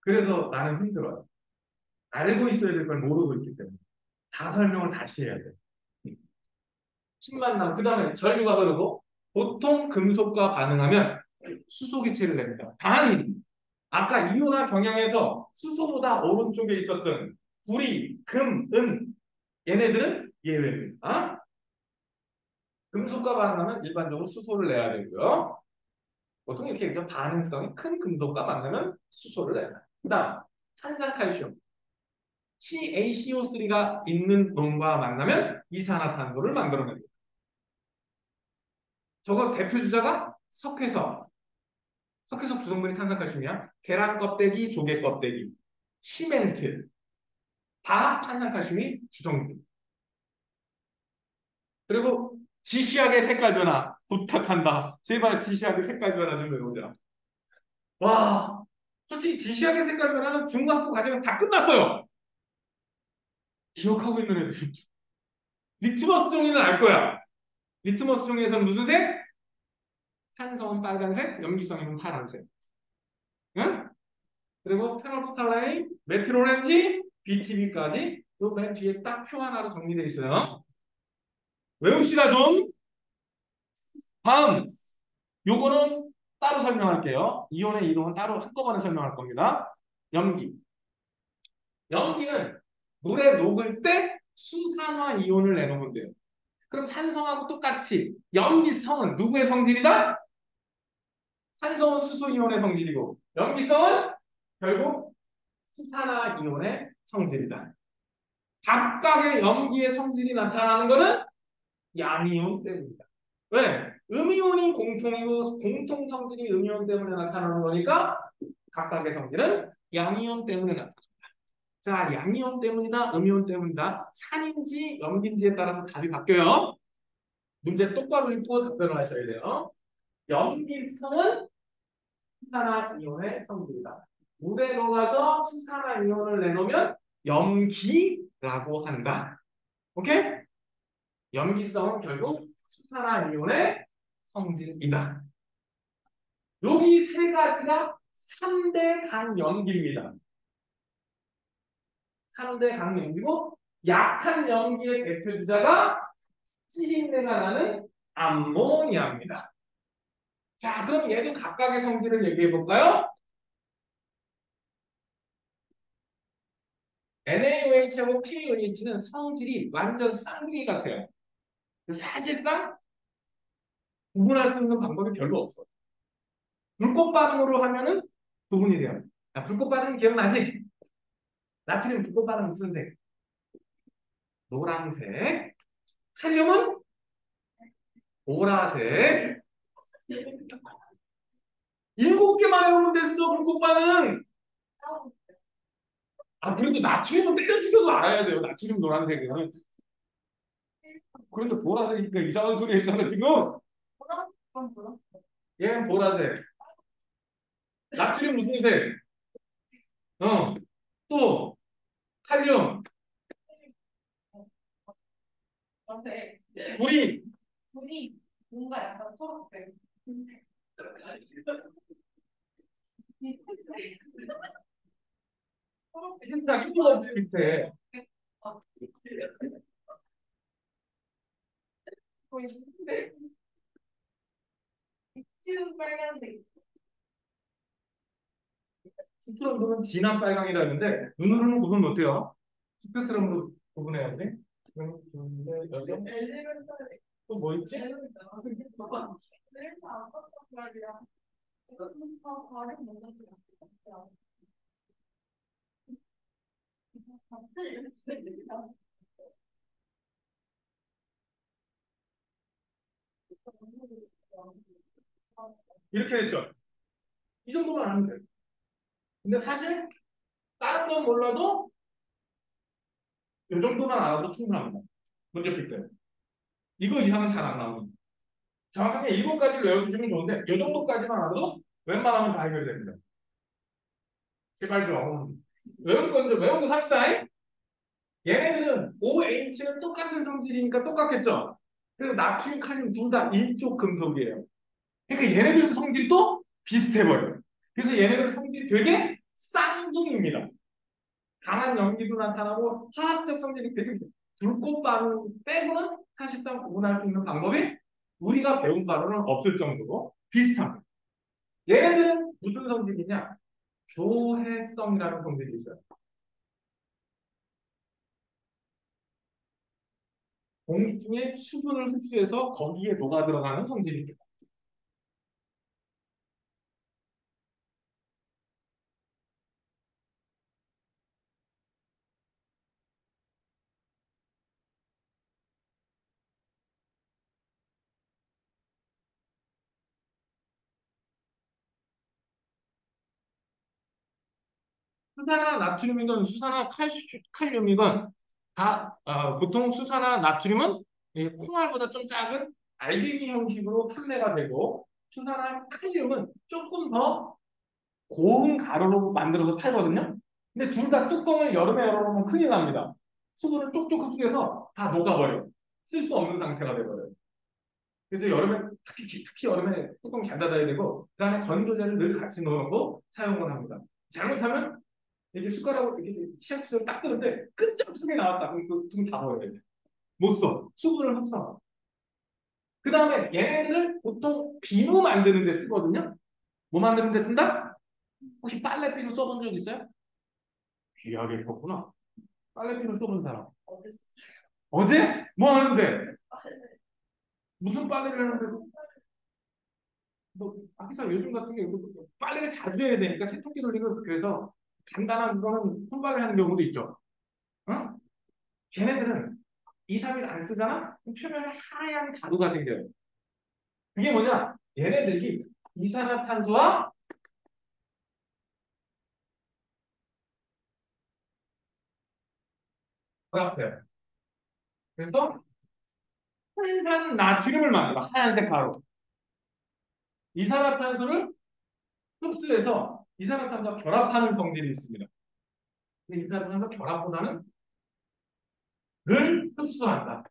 그래서 나는 힘들어요. 알고 있어야 될 걸 모르고 있기 때문에. 다 설명을 다시 해야 돼. 신만남, 그 다음에 전류가 흐르고 보통 금속과 반응하면 수소기체를 냅니다. 단, 아까 이온화 경향에서 수소보다 오른쪽에 있었던 구리, 금, 은 얘네들은 예외입니다. 금속과 반응하면 일반적으로 수소를 내야 되고요. 보통 이렇게 얘기하죠. 반응성이 큰 금속과 만나면 수소를 내라. 그 다음 탄산칼슘 CaCO3가 있는 놈과 만나면 이산화탄소를 만들어냅니다. 저거 대표 주자가 석회성. 석회성 구성분이 탄산칼슘이야. 계란 껍데기, 조개 껍데기, 시멘트 다 탄산칼슘이 주성분. 그리고 지시하게 색깔 변화 부탁한다. 제발 지시하게 색깔 변화 좀 해보자. 와, 솔직히 지시하게 색깔 변화는 중학교 과정에서 다 끝났어요. 기억하고 있는 애들. 리트머스 종이는 알 거야. 리트머스 종이에서는 무슨 색? 산성은 빨간색, 염기성은 파란색. 응? 그리고 페놀프탈라인, 메틸오렌지, BTB까지 요 맨 뒤에 딱 표 하나로 정리되어 있어요. 외웁시다 좀. 다음, 요거는 따로 설명할게요. 이온의 이동은 따로 한꺼번에 설명할 겁니다. 염기. 염기는 물에 녹을 때 수산화 이온을 내놓으면 돼요. 그럼 산성하고 똑같이 염기성은 누구의 성질이다? 산성은 수소 이온의 성질이고 염기성은 결국 수산화 이온의 성질이다. 각각의 염기의 성질이 나타나는 것은 양이온 때문이다. 왜? 음이온이 공통이고 공통 성질이 음이온 때문에 나타나는 거니까 각각의 성질은 양이온 때문에 나타난다. 자, 양이온 때문이다, 음이온 때문이다. 산인지 염기인지에 따라서 답이 바뀌어요. 문제 똑바로 읽고 답변을 하셔야 돼요. 염기성은 수산화이온의 성질이다. 물에 녹아서 수산화이온을 내놓으면 염기라고 한다. 오케이? 염기성은 결국 수산화이온의 성질이다. 여기 세 가지가 3대 강염기입니다. 3대 강염기고 약한 염기의 대표 주자가 찌린내가 나는 암모니아입니다. 자, 그럼 얘도 각각의 성질을 얘기해 볼까요? NaOH하고 KOH는 성질이 완전 쌍둥이 같아요. 사실상 구분할 수 있는 방법이 별로 없어요. 불꽃 반응으로 하면은 구분이 돼요. 아, 불꽃 반응 기억나지? 나트륨 불꽃 반응 무슨 색? 노란색. 칼륨은 보라색. 7개만 해오면 됐어, 불꽃 반응. 아, 그래도 나트륨은 때려 죽여도 알아야 돼요. 나트륨 노란색은. 그런데 보라색이니까 이상한 소리 했잖아, 지금. 얘는 보라색. 나트륨 무슨 색? 어. 또, 칼륨. 근데 우리. 눈이 뭔가 약간 초록색. 초록색. 진짜 이거 비슷해. 어, 보이시는데 지금 빨간색. 스펙트럼은 진한 빨강이라는데 눈으로는 구분 못해요. 스펙트럼으로 구분해야 돼. 여기 엘리멘탈. 또뭐 있지? 엘리멘탈 안 봤단 말이야. 이거 다 다른 뭔지 같아. 이렇게 됐죠. 이 정도만 하면 돼. 근데 사실 다른 건 몰라도 이 정도만 알아도 충분합니다. 문제 풀 때. 이거 이상은 잘 안 나오죠. 정확하게 7가지를 외워주시면 좋은데 이 정도까지만 알아도 웬만하면 다 해결됩니다. 제발 좀. 외울 건데 외운 거 삽시다. 얘네들은 OH는 똑같은 성질이니까 똑같겠죠. 그리고 나트륨, 칼륨 둘 다 일족 금속이에요. 그러니까 얘네들도 성질이 또 비슷해버려요. 그래서 얘네들 성질이 되게 쌍둥이입니다. 강한 연기도 나타나고 화학적 성질이 되게 불꽃 반응 빼고는 사실상 구분할 수 있는 방법이 우리가 배운 바로는 없을 정도로 비슷합니다. 얘네들은 무슨 성질이냐? 조해성이라는 성질이 있어요. 공기 중에 수분을 흡수해서 거기에 녹아 들어가는 성질입니다. 수산화 나트륨이건 수산화 칼륨이건 다 보통 수산화 나트륨은 이 콩알보다 좀 작은 알갱이 형식으로 판매가 되고 수산화 칼륨은 조금 더 고운 가루로 만들어서 팔거든요. 근데 둘 다 뚜껑을 여름에 열어놓으면 큰일 납니다. 수분을 쪽쪽 흡수해서 다 녹아버려요. 쓸 수 없는 상태가 돼버려요. 그래서 여름에 특히 여름에 뚜껑 잘 닫아야 되고 그다음에 건조제를 늘 같이 넣어놓고 사용을 합니다. 잘못하면 이렇게 숟가락으로 이렇게 시약수저를 딱 뜨는데 끈적하게 나왔다. 그럼 그다 버려야 돼. 못 써. 수분을 흡수하고. 그 다음에 얘네들을 보통 비누 만드는 데 쓰거든요. 뭐 만드는 데 쓴다? 혹시 빨래 비누 써본 적 있어요? 귀하게 컸구나. 빨래 비누 써본 사람. 어딨어? 어제? 뭐 하는데? 무슨 빨래를 하는데? 뭐, 아기사 요즘 같은 경우 빨래를 자주 해야 되니까 세탁기 돌리고 그래서 간단한 거는 손빨래 하는 경우도 있죠. 응? 걔네들은 2,3일 안 쓰잖아? 그럼 표면에 하얀 가루가 생겨요. 그게 뭐냐? 얘네들이 이산화탄소와 결합해요. 그래서 탄산 나트륨을 만들어 하얀색 가루. 이산화탄소를 흡수해서 이산화탄소와 결합하는 성질이 있습니다. 근데 이산화탄소 결합보다는 를 흡수한다.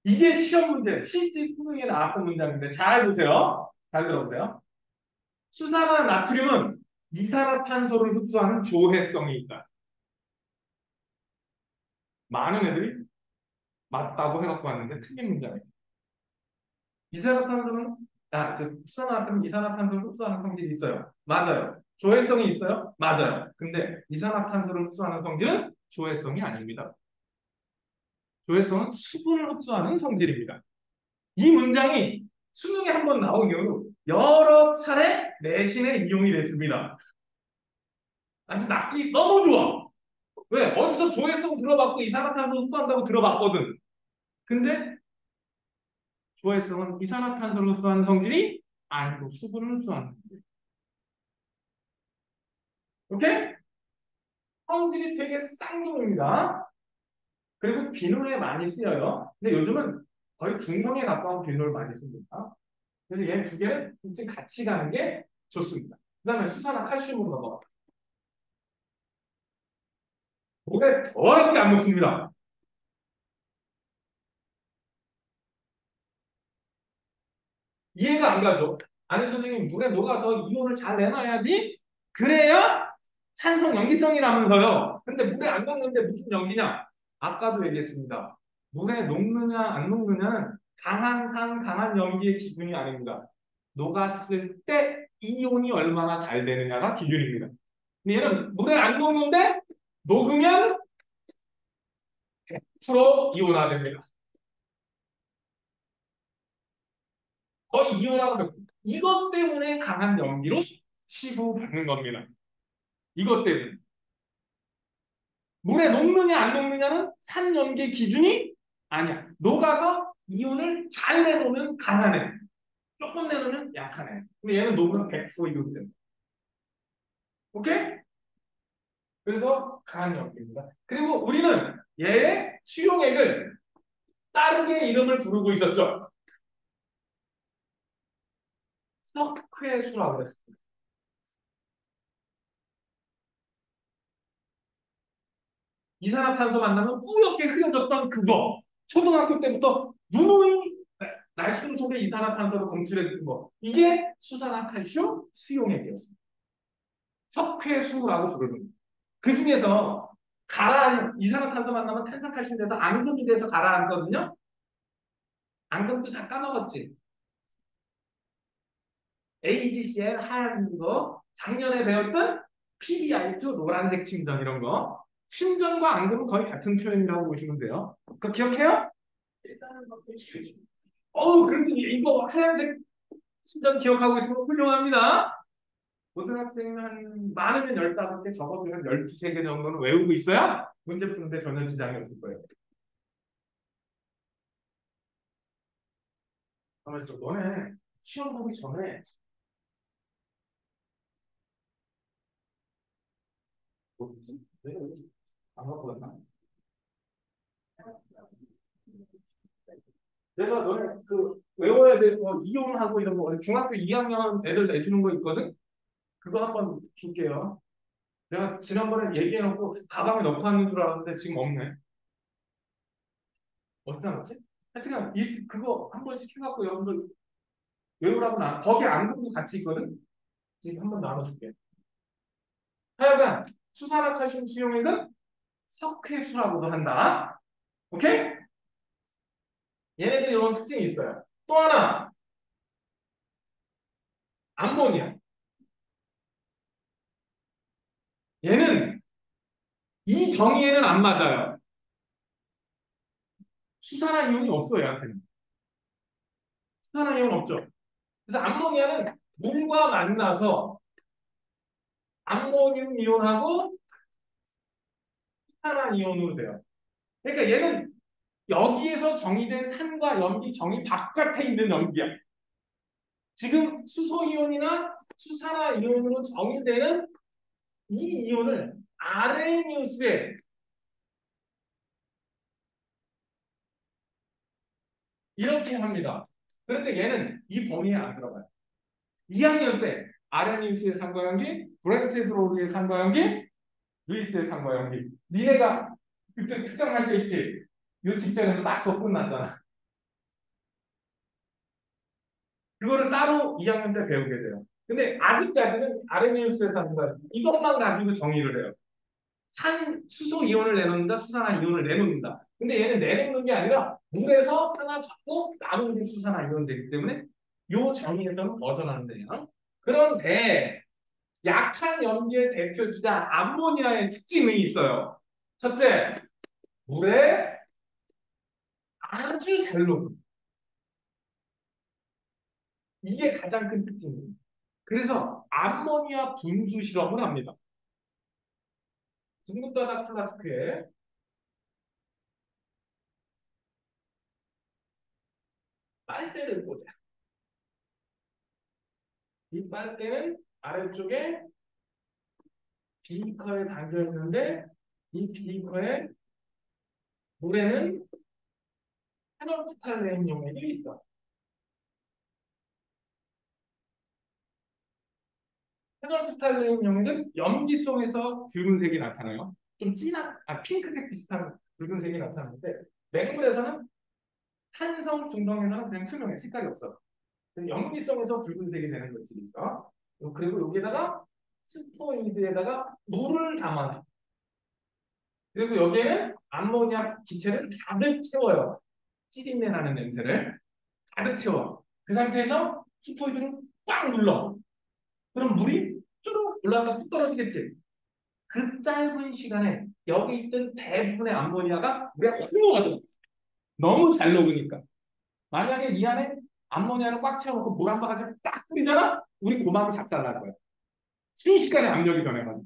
이게 시험 문제, 실제 수능에 나왔던 문제인데 잘 보세요. 잘 들어보세요. 수산화 나트륨은 이산화탄소를 흡수하는 조해성이 있다. 많은 애들이 맞다고 해갖고 왔는데 틀린 문제예요. 이산화탄소는 수산화탄소는 이산화탄소를 흡수하는 성질이 있어요. 맞아요. 조해성이 있어요? 맞아요. 근데 이산화탄소를 흡수하는 성질은 조해성이 아닙니다. 조해성은 수분을 흡수하는 성질입니다. 이 문장이 수능에 한번 나온 이후 여러 차례 내신에 이용이 됐습니다. 아주 낚기 너무 좋아. 왜? 어디서 조회성 들어봤고 이산화탄소 흡수한다고 들어봤거든. 근데 조회성은 이산화탄소를 흡수하는 성질이 아니고 수분을 흡수하는 성질. 오케이? 성질이 되게 쌍둥이입니다. 그리고 비누에 많이 쓰여요. 근데 요즘은 거의 중성에 가까운 비누를 많이 씁니다. 그래서 얘 두 개는 지금 같이 가는 게 좋습니다. 그 다음에 수산화 칼슘으로 넘어가. 물에 더럽게 안 녹습니다. 이해가 안 가죠? 아니 선생님 물에 녹아서 이온을 잘 내놔야지 그래야 산성 염기성이라면서요. 근데 물에 안 녹는데 무슨 염기냐? 아까도 얘기했습니다. 물에 녹느냐 안 녹느냐는 강한 산, 강한 염기의 기준이 아닙니다. 녹았을 때 이온이 얼마나 잘 되느냐가 기준입니다. 근데 얘는 물에 안 녹는데 녹으면 100% 이온화됩니다. 거의 이온화가 이것 때문에 강한 염기로 취급받는 겁니다. 이것 때문에. 물에 녹느냐 안 녹느냐는 산염기의 기준이 아니야. 녹아서 이온을 잘 내놓으면 강한 애. 조금 내놓으면 약한 애. 근데 얘는 녹으면 100% 이온이 됩니다. 오케이? 그래서 강한 염기입니다. 그리고 우리는 얘의 수용액을 다르게 이름을 부르고 있었죠. 석회수라고 그랬습니다. 이산화탄소 만나면 뿌옇게 흐려졌던 그거. 초등학교 때부터 누누이 날숨 속에 이산화탄소를 검출했던 거. 이게 수산화칼슘 수용액이었습니다. 석회수라고 부르는 그 중에서 가라앉 이산화탄소 만나면 탄산칼슘 돼서 앙금이 돼서 가라앉거든요. 앙금도 다 까먹었지. AGCL 하얀 거 작년에 배웠던 PBI2 노란색 침전 이런 거. 침전과 앙금은 거의 같은 표현이라고 보시면 돼요. 그거 기억해요? 일단은 뭐 그래도 이거 하얀색 침전 기억하고 있으면 훌륭합니다. 고등학생은 한 많으면 15개, 적어도 한 12개 정도는 외우고 있어야 문제 푸는데 전혀 지장이 없을 거예요. 그래서 너네 시험 보기 전에 뭐지? 내가 여기 안 갖고 왔나? 내가 너네 그 외워야 될 거 이용하고 이런 거 중학교 2학년 애들 내주는 거 있거든? 그거 한번 줄게요. 내가 지난번에 얘기해놓고 가방에 넣고 왔는 줄 알았는데 지금 없네. 어디다 넣었지? 하여튼 그거 한 번씩 해갖고 여러분들 외우라고 거기 앙금도 같이 있거든? 지금 한번 나눠줄게. 하여간 수산화칼슘 수용액은 석회수라고도 한다. 오케이? 얘네들이 이런 특징이 있어요. 또 하나, 암모니아. 얘는 이 정의에는 안 맞아요. 수산화 이온이 없어요, 얘한테는. 수산화 이온 없죠. 그래서 암모니아는 물과 만나서 암모늄 이온하고 수산화이온으로 돼요. 그러니까 얘는 여기에서 정의된 산과 염기 정의 바깥에 있는 염기야. 지금 수소이온이나 수산화이온으로 정의되는 이 이온을 아레니우스에 이렇게 합니다. 그런데 얘는 이 범위에 안 들어가요. 2학년 때 아레니우스의 산과 염기, 브렉세드로르의 산과 염기, 루이스의 산과 염기. 니네가 그때 특강할 때 있지? 요 직전에서 딱 수업 끝났잖아. 그거를 따로 2학년 때 배우게 돼요. 근데 아직까지는 아레니우스의 산과 염기 이것만 가지고 정의를 해요. 산, 수소 이온을 내놓는다, 수산화 이온을 내놓는다. 근데 얘는 내놓는 게 아니라 물에서 하나 받고 남은 게 수산화 이온 되기 때문에 요 정의에서는 벗어난대요. 그런데 약한 염기의 대표 주자 암모니아의 특징이 있어요. 첫째, 물에 아주 잘 녹음. 이게 가장 큰 특징이에요. 그래서 암모니아 분수 실험을 합니다. 중국바다 플라스크에 빨대를 꽂아. 이 빨대는 아래쪽에 비커에 담겨 있는데 이 비커에 물에는 페놀프탈레인 용액이 있어. 페놀프탈레인 용액은 염기성에서 붉은색이 나타나요. 좀 진한, 핑크색 비슷한 붉은색이 나타나는데 맹물에서는 산성 중성에서는 그냥 투명해. 색깔이 없어. 염기성에서 붉은색이 되는 것들이 있어. 그리고 여기에다가 스포이드에다가 물을 담아. 그리고 여기에는 암모니아 기체를 가득 채워요. 찌린내 나는 냄새를 가득 채워. 그 상태에서 스포이드를 꽉 눌러. 그럼 물이 쭈룩 올라가다 뚝 떨어지겠지. 그 짧은 시간에 여기 있던 대부분의 암모니아가 물에 확 녹아들어. 너무 잘 녹으니까. 만약에 이 안에 암모니아를 꽉 채워놓고 물 한 바가지 딱 뿌리잖아? 우리 고막이 작살날 거야. 순식간에 압력이 변해가지고.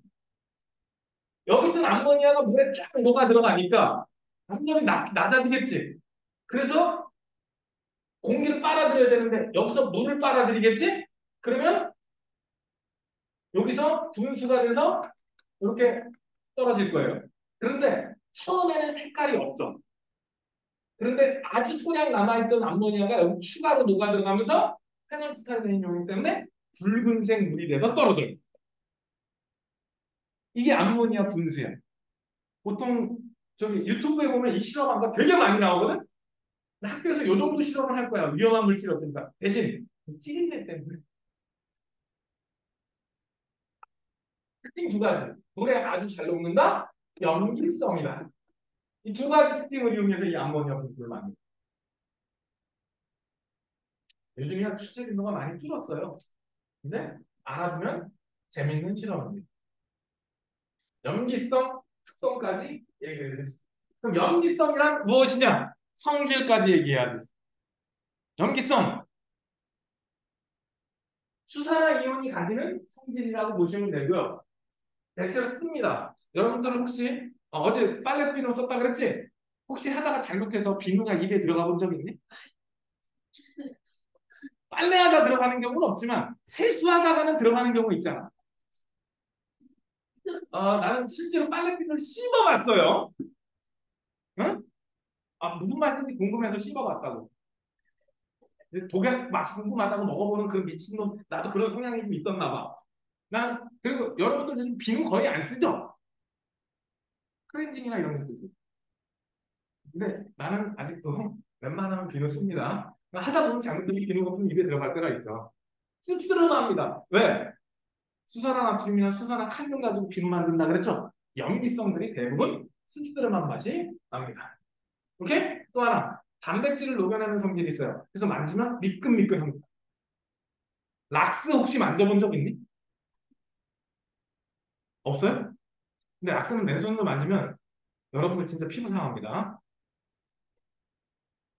여기 있던 암모니아가 물에 쫙 녹아 들어가니까 압력이 낮아지겠지. 그래서 공기를 빨아들여야 되는데 여기서 물을 빨아들이겠지? 그러면 여기서 분수가 돼서 이렇게 떨어질 거예요. 그런데 처음에는 색깔이 없어. 그런데 아주 소량 남아있던 암모니아가 여기 추가로 녹아 들어가면서 페놀프탈레인 용액 때문에 붉은색 물이 돼서 떨어져요. 이게 암모니아 분수야. 보통 저기 유튜브에 보면 이 실험한 거 되게 많이 나오거든? 학교에서 요 정도 실험을 할 거야. 위험한 물질 없으니까. 대신 찌린내 때문에. 특징 두 가지. 물에 아주 잘 녹는다. 염기성이다. 이 두 가지 특징을 이용해서 이 암모니아 분수를 만듭니다. 요즘이야 출제 빈도가 많이 줄었어요. 근데 알아두면 재밌는 실험입니다. 염기성 특성까지 얘기를 했어. 그럼 염기성이란 무엇이냐? 성질까지 얘기해야지. 염기성, 수산화 이온이 가지는 성질이라고 보시면 되고요. 대체로 씁니다. 여러분들은 혹시 어제 빨래 비누 썼다 그랬지? 혹시 하다가 잘못해서 비누가 입에 들어가 본 적 있니? 빨래하다 들어가는 경우는 없지만 세수하다가는 들어가는 경우 있잖아. 나는 실제로 빨래 비누를 씹어봤어요. 응? 무슨 맛인지 궁금해서 씹어봤다고. 독약 맛이 궁금하다고 먹어보는 그 미친놈, 나도 그런 성향이 좀 있었나 봐. 그리고 여러분들 비누 거의 안 쓰죠? 클렌징이나 이런 거 쓰지. 근데 나는 아직도 웬만하면 비누 씁니다. 하다 보면 잘못되면 비누 거품 입에 들어갈 때가 있어. 씁쓸합니다. 왜? 수산화 나트륨이나 수산화 칼륨 가지고 비누 만든다 그랬죠? 염기성들이 대부분 씁쓸한 맛이 납니다. 오케이? 또 하나. 단백질을 녹여내는 성질이 있어요. 그래서 만지면 미끈미끈합니다. 락스 혹시 만져본 적 있니? 없어요? 근데 락스는 맨손으로 만지면 여러분들 진짜 피부 상합니다.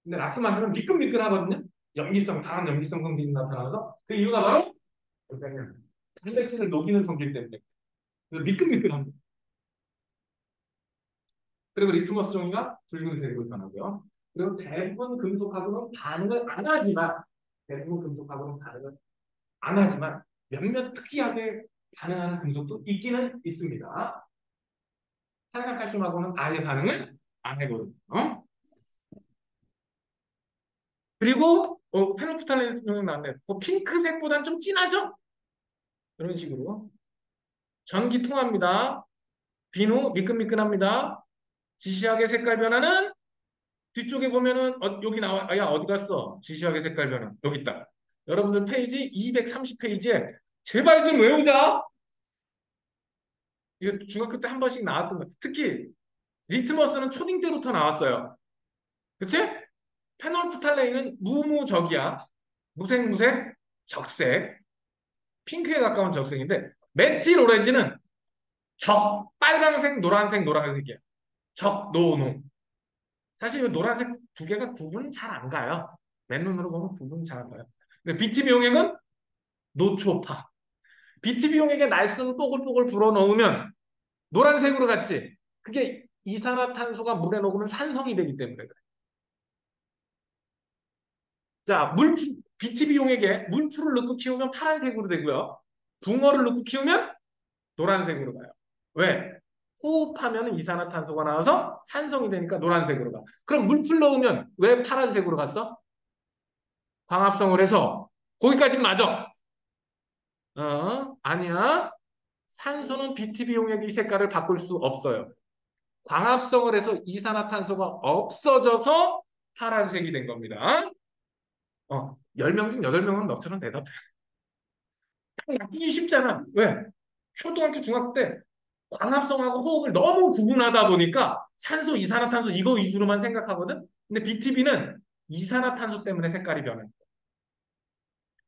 근데 락스 만지면 미끈미끈하거든요? 염기성, 강한 염기성 성질이 나타나서 그 이유가 바로 단백질을 녹이는 성질 때문에 그래서 미끈미끈합니다. 그리고 리트머스 종이가 붉은색으로 변하고요. 그리고 대부분 금속하고는 반응을 안 하지만 대부분 금속하고는 반응을 안 하지만 몇몇 특이하게 반응하는 금속도 있기는 있습니다. 탄산칼슘하고는 아예 반응을 안 해거든요. 그리고 페노프탈레인이 나왔네. 핑크색보다는 좀 진하죠? 이런 식으로 전기 통합니다. 비누 미끈미끈합니다. 지시하게 색깔 변화는 뒤쪽에 보면은 여기 나와. 야 어디 갔어? 지시하게 색깔 변화 여기 있다. 여러분들 페이지 230페이지에 제발 좀 외우자. 이거 중학교 때 한 번씩 나왔던 거. 특히 리트머스는 초딩 때부터 나왔어요. 그치? 페놀프탈레인은 무무적이야. 무색무색, 적색, 핑크에 가까운 적색인데 메틸 오렌지는 빨강색, 노란색, 노란색이야. 노노. 사실 이 노란색 두 개가 구분 잘 안 가요. 맨눈으로 보면 구분 잘 안 가요. 근데 BTB 용액은 노초파. BTB 용액에 날수는 뽀글뽀글 불어 넣으면 노란색으로 갔지. 그게 이산화탄소가 물에 녹으면 산성이 되기 때문에 그래. 자, BTB 용액에 물풀을 넣고 키우면 파란색으로 되고요. 붕어를 넣고 키우면 노란색으로 가요. 왜? 호흡하면 이산화탄소가 나와서 산성이 되니까 노란색으로 가. 그럼 물풀 넣으면 왜 파란색으로 갔어? 광합성을 해서 거기까지 맞아. 아니야. 산소는 BTB 용액이 색깔을 바꿀 수 없어요. 광합성을 해서 이산화탄소가 없어져서 파란색이 된 겁니다. 10명 중 8명은 너처럼 대답해. 맞기 쉽잖아. 왜? 초등학교, 중학교 때 광합성하고 호흡을 너무 구분하다 보니까 산소, 이산화탄소 이거 위주로만 생각하거든? 근데 BTB는 이산화탄소 때문에 색깔이 변해.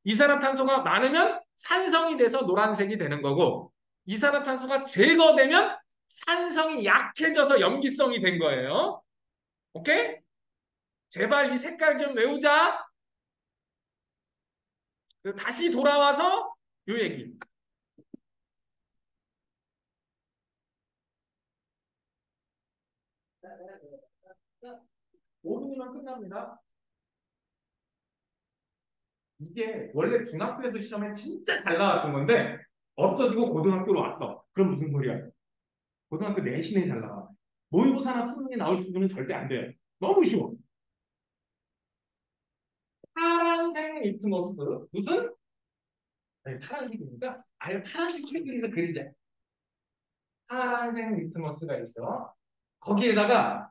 이산화탄소가 많으면 산성이 돼서 노란색이 되는 거고 이산화탄소가 제거되면 산성이 약해져서 염기성이 된 거예요. 오케이? 제발 이 색깔 좀 외우자. 다시 돌아와서 요 얘기. 5분이면 끝납니다. 이게 원래 중학교에서 시험에 진짜 잘 나왔던 건데 없어지고 고등학교로 왔어. 그럼 무슨 소리야? 고등학교 내신에 잘 나와. 모의고사나 수능에 나올 수준은 절대 안 돼요. 너무 쉬워. 파란색 리트머스. 무슨? 아니, 파란색이니까 아예 파란색 책에서 그리자. 파란색 리트머스가 있어. 거기에다가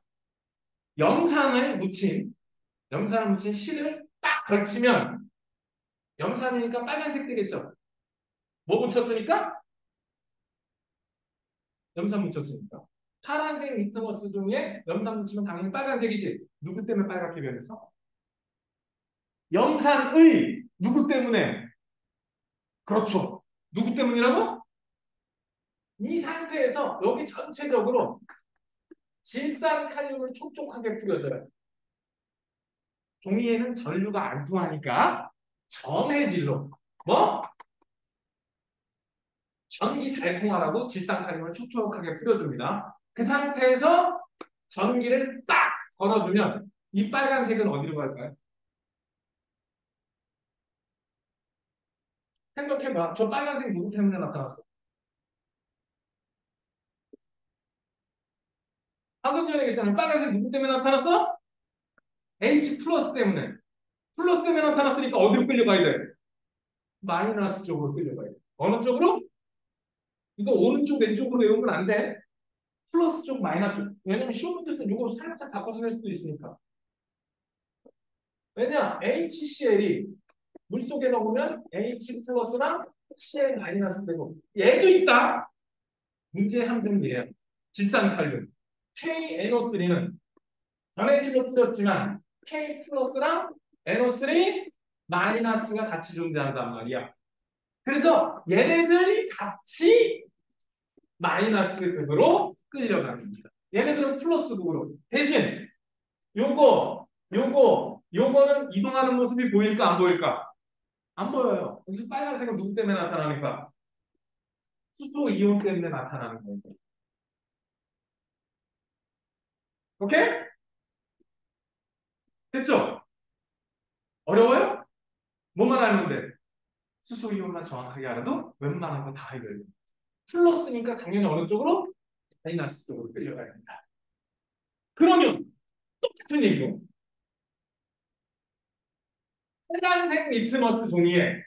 염산을 묻힌 실을 딱 걸치면 염산이니까 빨간색 되겠죠. 뭐 묻혔으니까? 염산 묻혔으니까. 파란색 리트머스 중에 염산 묻히면 당연히 빨간색이지. 누구 때문에 빨갛게 변했어? 염산의 누구 때문에? 그렇죠. 누구 때문이라고? 이 상태에서 여기 전체적으로 질산칼륨을 촉촉하게 뿌려줘요. 종이에는 전류가 안 통하니까 점해질로 뭐? 전기 잘 통하라고 질산칼륨을 촉촉하게 뿌려줍니다. 그 상태에서 전기를 딱 걸어주면 이 빨간색은 어디로 갈까요? 생각해봐. 저 빨간색 누구 때문에 나타났어? 방금 전에 얘기했잖아요. 빨간색 누구 때문에 나타났어? H 플러스 때문에. 플러스 때문에 나타났으니까 어디로 끌려가야 돼? 마이너스 쪽으로 끌려가야 돼. 어느 쪽으로? 이거 오른쪽 왼쪽으로 외우면 안 돼. 플러스 쪽 마이너스 쪽. 왜냐면 시험 문제에서 이거 살짝 바꿔서 낼 수도 있으니까. 왜냐? HCl이 물속에 넣으면 H 플러스랑 Cl 마이너스 되고 얘도 있다. 문제 함정이에요. 질산칼륨. KNO3는 전해질로 뿌렸지만 K 플러스랑 NO3 마이너스가 같이 존재한단 말이야. 그래서 얘네들이 같이 마이너스 극으로 끌려갑니다. 얘네들은 플러스 극으로. 대신 요거는 이동하는 모습이 보일까 안 보일까? 안 보여요. 여기서 빨간색은 누구 때문에 나타나니까? 수소 이온 때문에 나타나는 거예요. 오케이? 됐죠? 어려워요? 뭐만 알면 돼? 수소 이온만 정확하게 알아도 웬만한 거 다 해결돼. 플러스니까 당연히 어느 쪽으로? 마이너스 쪽으로 끌려가야 된다. 그러면 똑같은 얘기고 빨간색 리트머스 종이에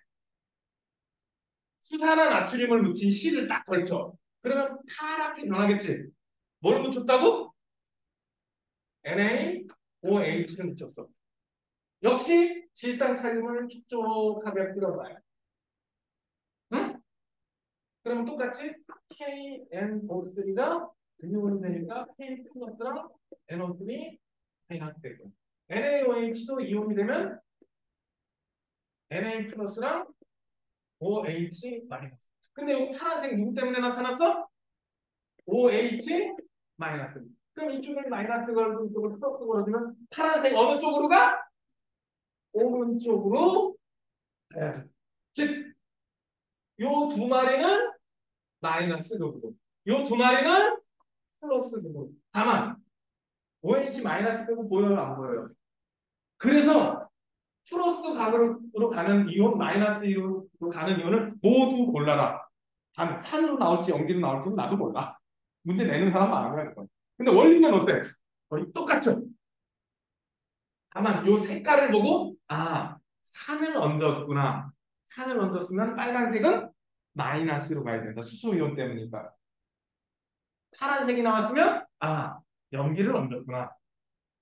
수산화 나트륨을 묻힌 실을 딱 걸쳐. 그러면 파랗게 변하겠지. 뭘 묻혔다고? NaOH를 묻혔어. 역시 질산칼륨을 촉촉하게 끓여봐요. 응? 그러면 똑같이 KNO3가 등유분이 되니까 K 플러스랑 NO3 마이너스 되고 NaOH도 이온이 되면 Na 플러스랑 OH 마이너스. 근데 이 파란색 누구 때문에 나타났어? OH 마이너스. 그럼 이쪽을 마이너스 걸고 이쪽을 플러스 걸어주면 파란색 어느 쪽으로 가? 오른쪽으로 가야죠. 즉, 요 두 마리는 마이너스 극으로, 요 두 마리는 플러스 극으로. 다만 OH 마이너스 극은 보여요, 안 보여요? 그래서 플러스 각으로 가는 이온, 마이너스 이온으로 가는 이온을 모두 골라라. 단 산으로 나올지 연기로 나올지는 나도 몰라. 문제 내는 사람은 알아야 할 거야. 근데 원리는 어때? 거의 똑같죠? 다만 요 색깔을 보고 산을 얹었구나. 산을 얹었으면 빨간색은 마이너스로 가야 된다. 수소이온 때문이니까. 파란색이 나왔으면 염기를 얹었구나.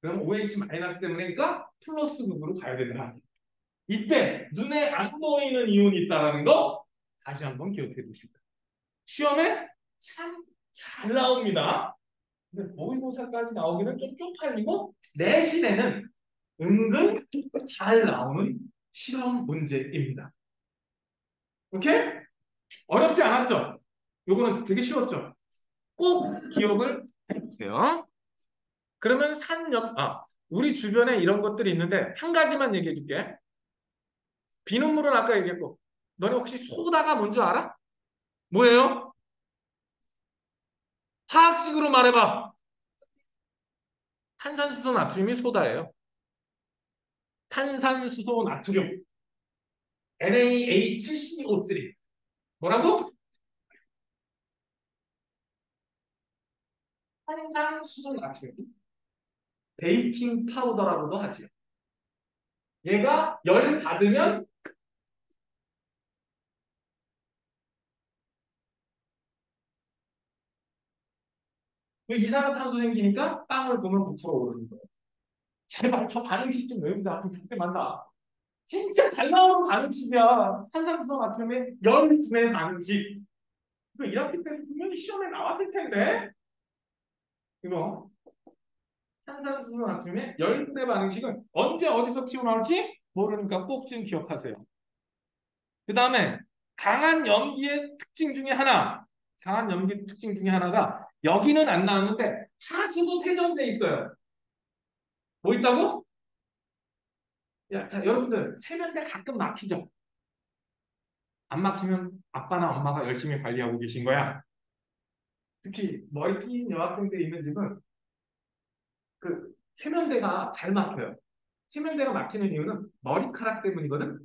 그럼 OH 마이너스 때문이니까 플러스 극으로 가야 된다. 이때 눈에 안 보이는 이온이 있다는 거 다시 한번 기억해 두시고. 시험에 참 잘 나옵니다. 근데 모의고사까지 나오기는 좀 쪽팔리고 내신에는 은근 잘 나오는 실험 문제입니다. 오케이? 어렵지 않았죠? 요거는 되게 쉬웠죠? 꼭 기억을 해주세요. 그러면 우리 주변에 이런 것들이 있는데 한 가지만 얘기해 줄게. 비눗물은 아까 얘기했고, 너네 혹시 소다가 뭔지 알아? 뭐예요? 화학식으로 말해봐. 탄산수소 나트륨이 소다예요. 탄산수소 나트륨. NaHCO3. 뭐라고? 탄산수소 나트륨. 베이킹 파우더라고도 하지요. 얘가 열 받으면 그 이산화탄소 생기니까 빵을 구우면 부풀어 오르는 거예요. 제발 저 반응식 좀 외우자. 부풀 때 만나. 진짜 잘 나오는 반응식이야. 탄산수소 나트륨의 열분의 반응식. 이거 1학기 때 분명히 시험에 나왔을 텐데. 이거 탄산수소 나트륨의 열분의 반응식은 언제 어디서 튀어나올지 모르니까 꼭 좀 기억하세요. 그 다음에 강한 염기의 특징 중에 하나, 강한 염기 특징 중에 하나가 여기는 안 나왔는데 하수도 세정제 있어요. 뭐 있다고? 야, 자, 여러분들 세면대 가끔 막히죠? 안 막히면 아빠나 엄마가 열심히 관리하고 계신 거야. 특히 머리 낀 여학생들이 있는 집은 그 세면대가 잘 막혀요. 세면대가 막히는 이유는 머리카락 때문이거든.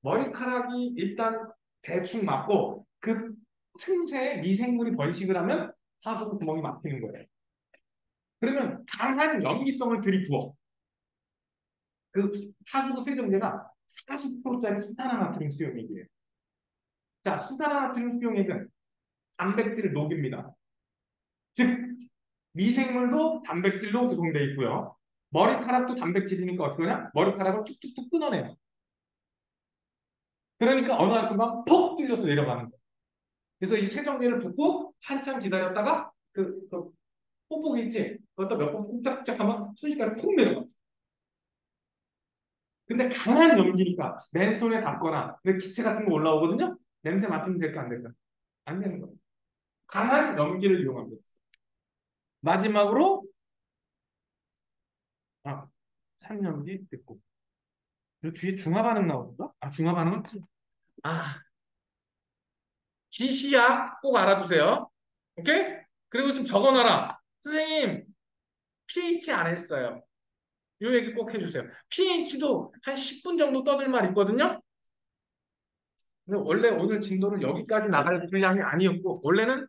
머리카락이 일단 대충 막고 그 틈새에 미생물이 번식을 하면 하수구 구멍이 막히는 거예요. 그러면 강한 염기성을 들이부어. 그 하수구 세정제가 40%짜리 수산화나트륨 수용액이에요. 자, 수산화나트륨 수용액은 단백질을 녹입니다. 즉, 미생물도 단백질로 구성되어 있고요. 머리카락도 단백질이니까 어떻게 하냐? 머리카락을 툭툭툭 끊어내요. 그러니까 어느 한 순간 퍽 뚫려서 내려가는 거예요. 그래서 이 세정제를 붓고 한참 기다렸다가 그 뽁뽁이 있지? 그것도 몇 번 꾹짝꾹짝 하면 순식간에 푹 내려가. 근데 강한 염기니까 맨손에 닿거나 기체 같은 거 올라오거든요? 냄새 맡으면 될까 안 될까? 안 되는 거예요. 강한 염기를 이용합니다. 마지막으로 아, 산염기 듣고 이 뒤에 중화 반응 나오는가? 중화 반응은 아 지시야 꼭 알아두세요. 오케이? 그리고 좀 적어놔라. 선생님 pH 안 했어요. 요 얘기 꼭 해주세요. pH도 한 10분 정도 떠들 말 있거든요. 근데 원래 오늘 진도는 여기까지 나갈 분량이 아니었고, 원래는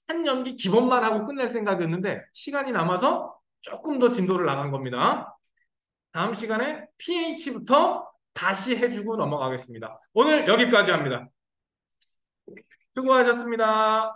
한 연기 기본만 하고 끝낼 생각이었는데, 시간이 남아서 조금 더 진도를 나간 겁니다. 다음 시간에 pH부터 다시 해주고 넘어가겠습니다. 오늘 여기까지 합니다. 수고하셨습니다.